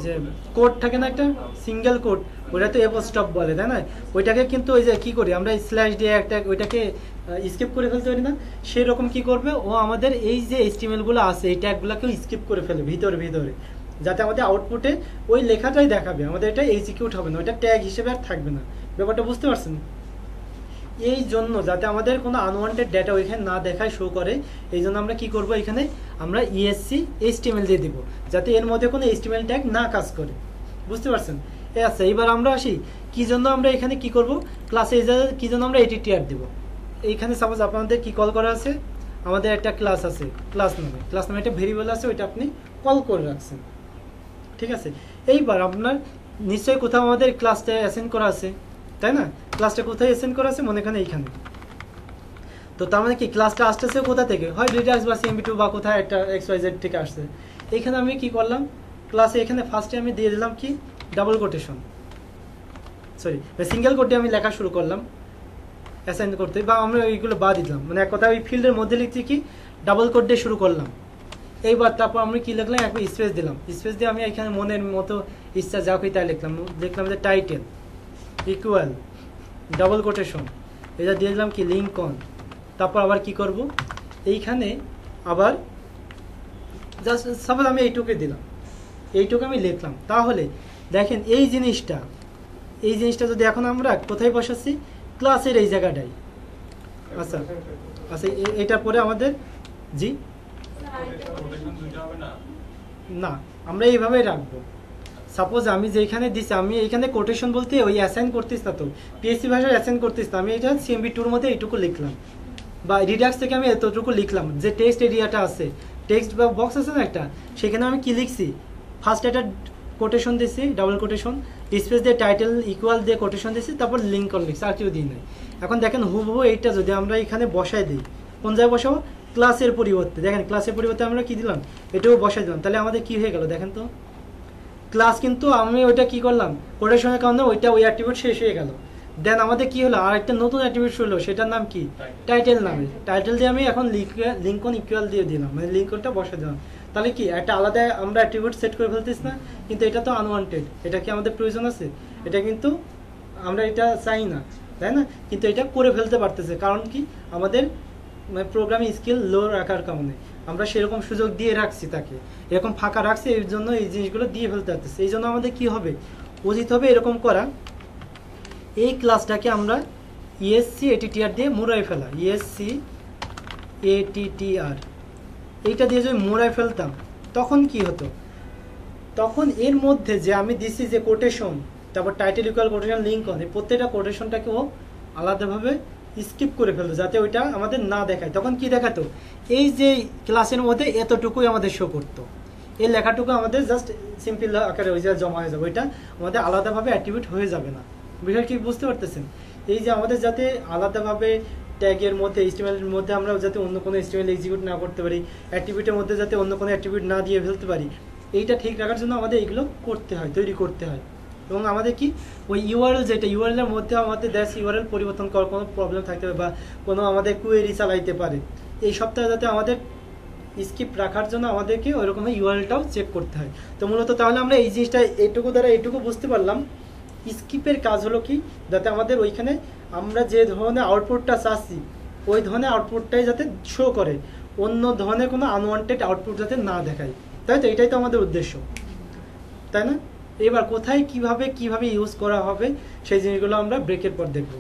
যে কোড থাকে না একটা সিঙ্গেল কোড, ওটা তো স্টপ বলে, তাই না? ওইটাকে কিন্তু ওই যে কি করি আমরা স্ল্যাশ দিয়ে একটা ওইটাকে স্কিপ করে ফেলতে পারি না, সেরকম কি করবে ও আমাদের এই যে HTML গুলো আছে এই ট্যাগগুলোকেও স্কিপ করে ফেলে ভিতরে, যাতে আমাদের আউটপুটে ওই লেখাটাই দেখাবে, আমাদের এটা এক্সিকিউট হবে না, ওইটা ট্যাগ হিসেবে আর থাকবে না। ব্যাপারটা বুঝতে পারছেন? এই জন্য যাতে আমাদের কোনো আনওয়ান্টেড ডেটা ওইখানে না দেখায়, শো করে, এই জন্য আমরা কি করব, এখানে আমরা ESC HTML দিয়ে দিব, যাতে এর মধ্যে কোনো HTML ট্যাগ না কাজ করে। বুঝতে পারছেন? আচ্ছা, এবার আমরা আসি কি জন্য আমরা এখানে কি করব, ক্লাসে কি জন্য আমরা ATTR দেব। এইখানে সাপোজ আপনাদের কি কল করা আছে, আমাদের একটা ক্লাস আছে, ক্লাস নামে একটা ভেরিয়েবল আছে, ওইটা আপনি কল করে রাখছেন, ঠিক আছে? এইবার আপনার নিশ্চয়ই কোথাও আমাদের ক্লাসটা অ্যাসাইন করা আছে, তাই না? ক্লাসটা কোথায় অ্যাসাইন করা আছে, মনে এখানে এইখানে। তো তার মানে কি ক্লাসটা আসতেছে কোথা থেকে, হয় রিডাক্স বা CMP2 বা কোথায় একটা XYZ থেকে আসছে। এইখানে আমি কি করলাম, ক্লাসে এখানে ফার্স্টে আমি দিয়ে দিলাম কি ডাবল কোটেশন, সিঙ্গেল কোটে আমি লেখা শুরু করলাম অ্যাসাইন করতে, বা আমরা এইগুলো বাদ দিলাম, মানে এক কথা ওই ফিল্ডের মধ্যে লিখছি কি ডাবল কোট দিয়ে শুরু করলাম। এইবার তারপর আমি কি লিখলাম, একবার স্পেস দিলাম, স্পেস দিয়ে আমি এখানে মনের মতো ইচ্ছা যা কি তাই লিখলাম যে টাইটেল ইকুয়াল ডাবল কোটেশন, এটা দিয়ে দিলাম কি লিঙ্কন, তারপর আবার কি করব, এইখানে আবার জাস্ট সাপোজ আমি এইটুকু দিলাম, এইটুকু আমি লিখলাম। তাহলে দেখেন এই জিনিসটা যদি এখন আমরা কোথায় বসাচ্ছি, ক্লাসের এই জায়গাটায়। আচ্ছা আচ্ছা, এটার পরে আমাদের জি না, আমরা এইভাবেই রাখবো। সাপোজ আমি যেখানে দিছি, আমি এইখানে কোটেশন বলতে ওই অ্যাসাইন করতিস না, তো পিএসসি ভাষায় অ্যাসাইন করতিস না, আমি এটা সিএমবি 2 মধ্যে এইটুকু লিখলাম, বা রিডাক্স থেকে আমি এতটুকু লিখলাম। যে টেক্সট এরিয়াটা আছে, টেক্সট বা বক্স আছে না একটা, সেখানে আমি কি লিখছি, ফার্স্ট একটা কোটেশন দিছি, ডাবল কোটেশন, স্পেস দিয়ে টাইটেল ইকুয়াল দিয়ে কোটেশন দিছি, তারপর লিঙ্ক করে লিখছি, আর কেউ দিই নাই। এখন দেখেন হুবহু এইটা যদি আমরা এখানে বসাই দিই, কোন জায়গায় বসাবো, ক্লাসের পরিবর্তে, দেখেন ক্লাসের পরিবর্তে আমরা কি দিলাম, এটাও বসাই দিলাম। তাহলে আমাদের কি হয়ে গেল দেখেন তো, ক্লাস কিন্তু আমি ওইটা কি করলাম, কোটেশনের কারণে ওইটা ওই অ্যাট্রিবিউট শেষ হয়ে গেল। দেন আমাদের কি হলো, আর একটা নতুন অ্যাট্রিবিউট হলো, সেটার নাম কি, টাইটেল নামে। টাইটেল দিয়ে আমি এখন লিঙ্কন ইকুয়াল দিয়ে দিলাম, মানে লিঙ্কনটা বসে দিলাম। তাহলে কি একটা আলাদা আমরা অ্যাট্রিবিউট সেট করে ফেলতেছ না, কিন্তু এটা তো আনওয়ান্টেড, এটা কি আমাদের প্রয়োজন আছে, এটা কিন্তু আমরা এটা চাই না, তাই না? কিন্তু এটা করে ফেলতে পারতেছে, কারণ কি আমাদের প্রোগ্রামিং স্কিল লো রাখার কারণে আমরা সেরকম সুযোগ দিয়ে রাখছি, তাকে এরকম ফাঁকা রাখছি, এর জন্য এই জিনিসগুলো দিয়ে ফেলতে পারতেছে। এই জন্য আমাদের কি হবে, উচিত হবে এরকম করা, এই ক্লাসটাকে আমরা ইএসসি এটিটিআর দিয়ে মোড়াই ফেলা, ইএসসি এটিটিআর এইটা দিয়ে যদি মোড়াই ফেলতাম, তখন কি হতো, তখন এর মধ্যে যে আমি দিছি যে কোটেশন, তারপর title equal quotation link on, এই প্রত্যেকটা কোটেশনটাকে ও আলাদাভাবে স্কিপ করে ফেলতো, যাতে ওইটা আমাদের না দেখায়। তখন কি দেখাতো, এই যে ক্লাসের মধ্যে এতটুকুই আমাদের শো করতো, এই লেখাটুকু আমাদের জাস্ট সিম্পল আকারে ওই জায়গায় জমা হয়ে যাবে, ওইটা আমাদের আলাদাভাবে অ্যাট্রিবিউট হয়ে যাবে না। বিষয় কি বুঝতে পারতেছেন? এই যে আমাদের যাতে আলাদাভাবে ট্যাগের মধ্যে, এইচটিএমএল এর মধ্যে আমরা যাতে অন্য কোনো এইচটিএমএল এক্সিকিউট না করতে পারি, অ্যাট্রিবিউটের মধ্যে যাতে অন্য কোনো অ্যাট্রিবিউট না দিয়ে ফেলতে পারি, এইটা ঠিক রাখার জন্য আমাদের এগুলো করতে হয়, তৈরি করতে হয়। এবং আমাদের কি ওই ইউআরএল, যেটা ইউআরএল এর মধ্যে আমাদের ইউআরএল পরিবর্তন করার কোনো প্রবলেম থাকতে পারে, বা কোনো আমাদের কোয়েরি চালাইতে পারে, এই সপ্তাহে যাতে আমাদের স্কিপ রাখার জন্য আমাদেরকে ওইরকম ইউআরএলটাও চেক করতে হয়। তো মূলত তাহলে আমরা এই জিনিসটা এইটুকু দ্বারা এইটুকু বুঝতে পারলাম, স্কিপের কাজ হলো কি, যাতে আমাদের ওইখানে আমরা যে ধরনের আউটপুটটা চাচ্ছি, ওই ধরনের আউটপুটটাই যাতে শো করে, অন্য ধরনের কোনো আনওয়ান্টেড আউটপুট যাতে না দেখায়, তাই তো? এটাই তো আমাদের উদ্দেশ্য, তাই না? এবার কোথায় কিভাবে ইউজ করা হবে সেই জিনিসগুলো আমরা ব্রেকের পর দেখব।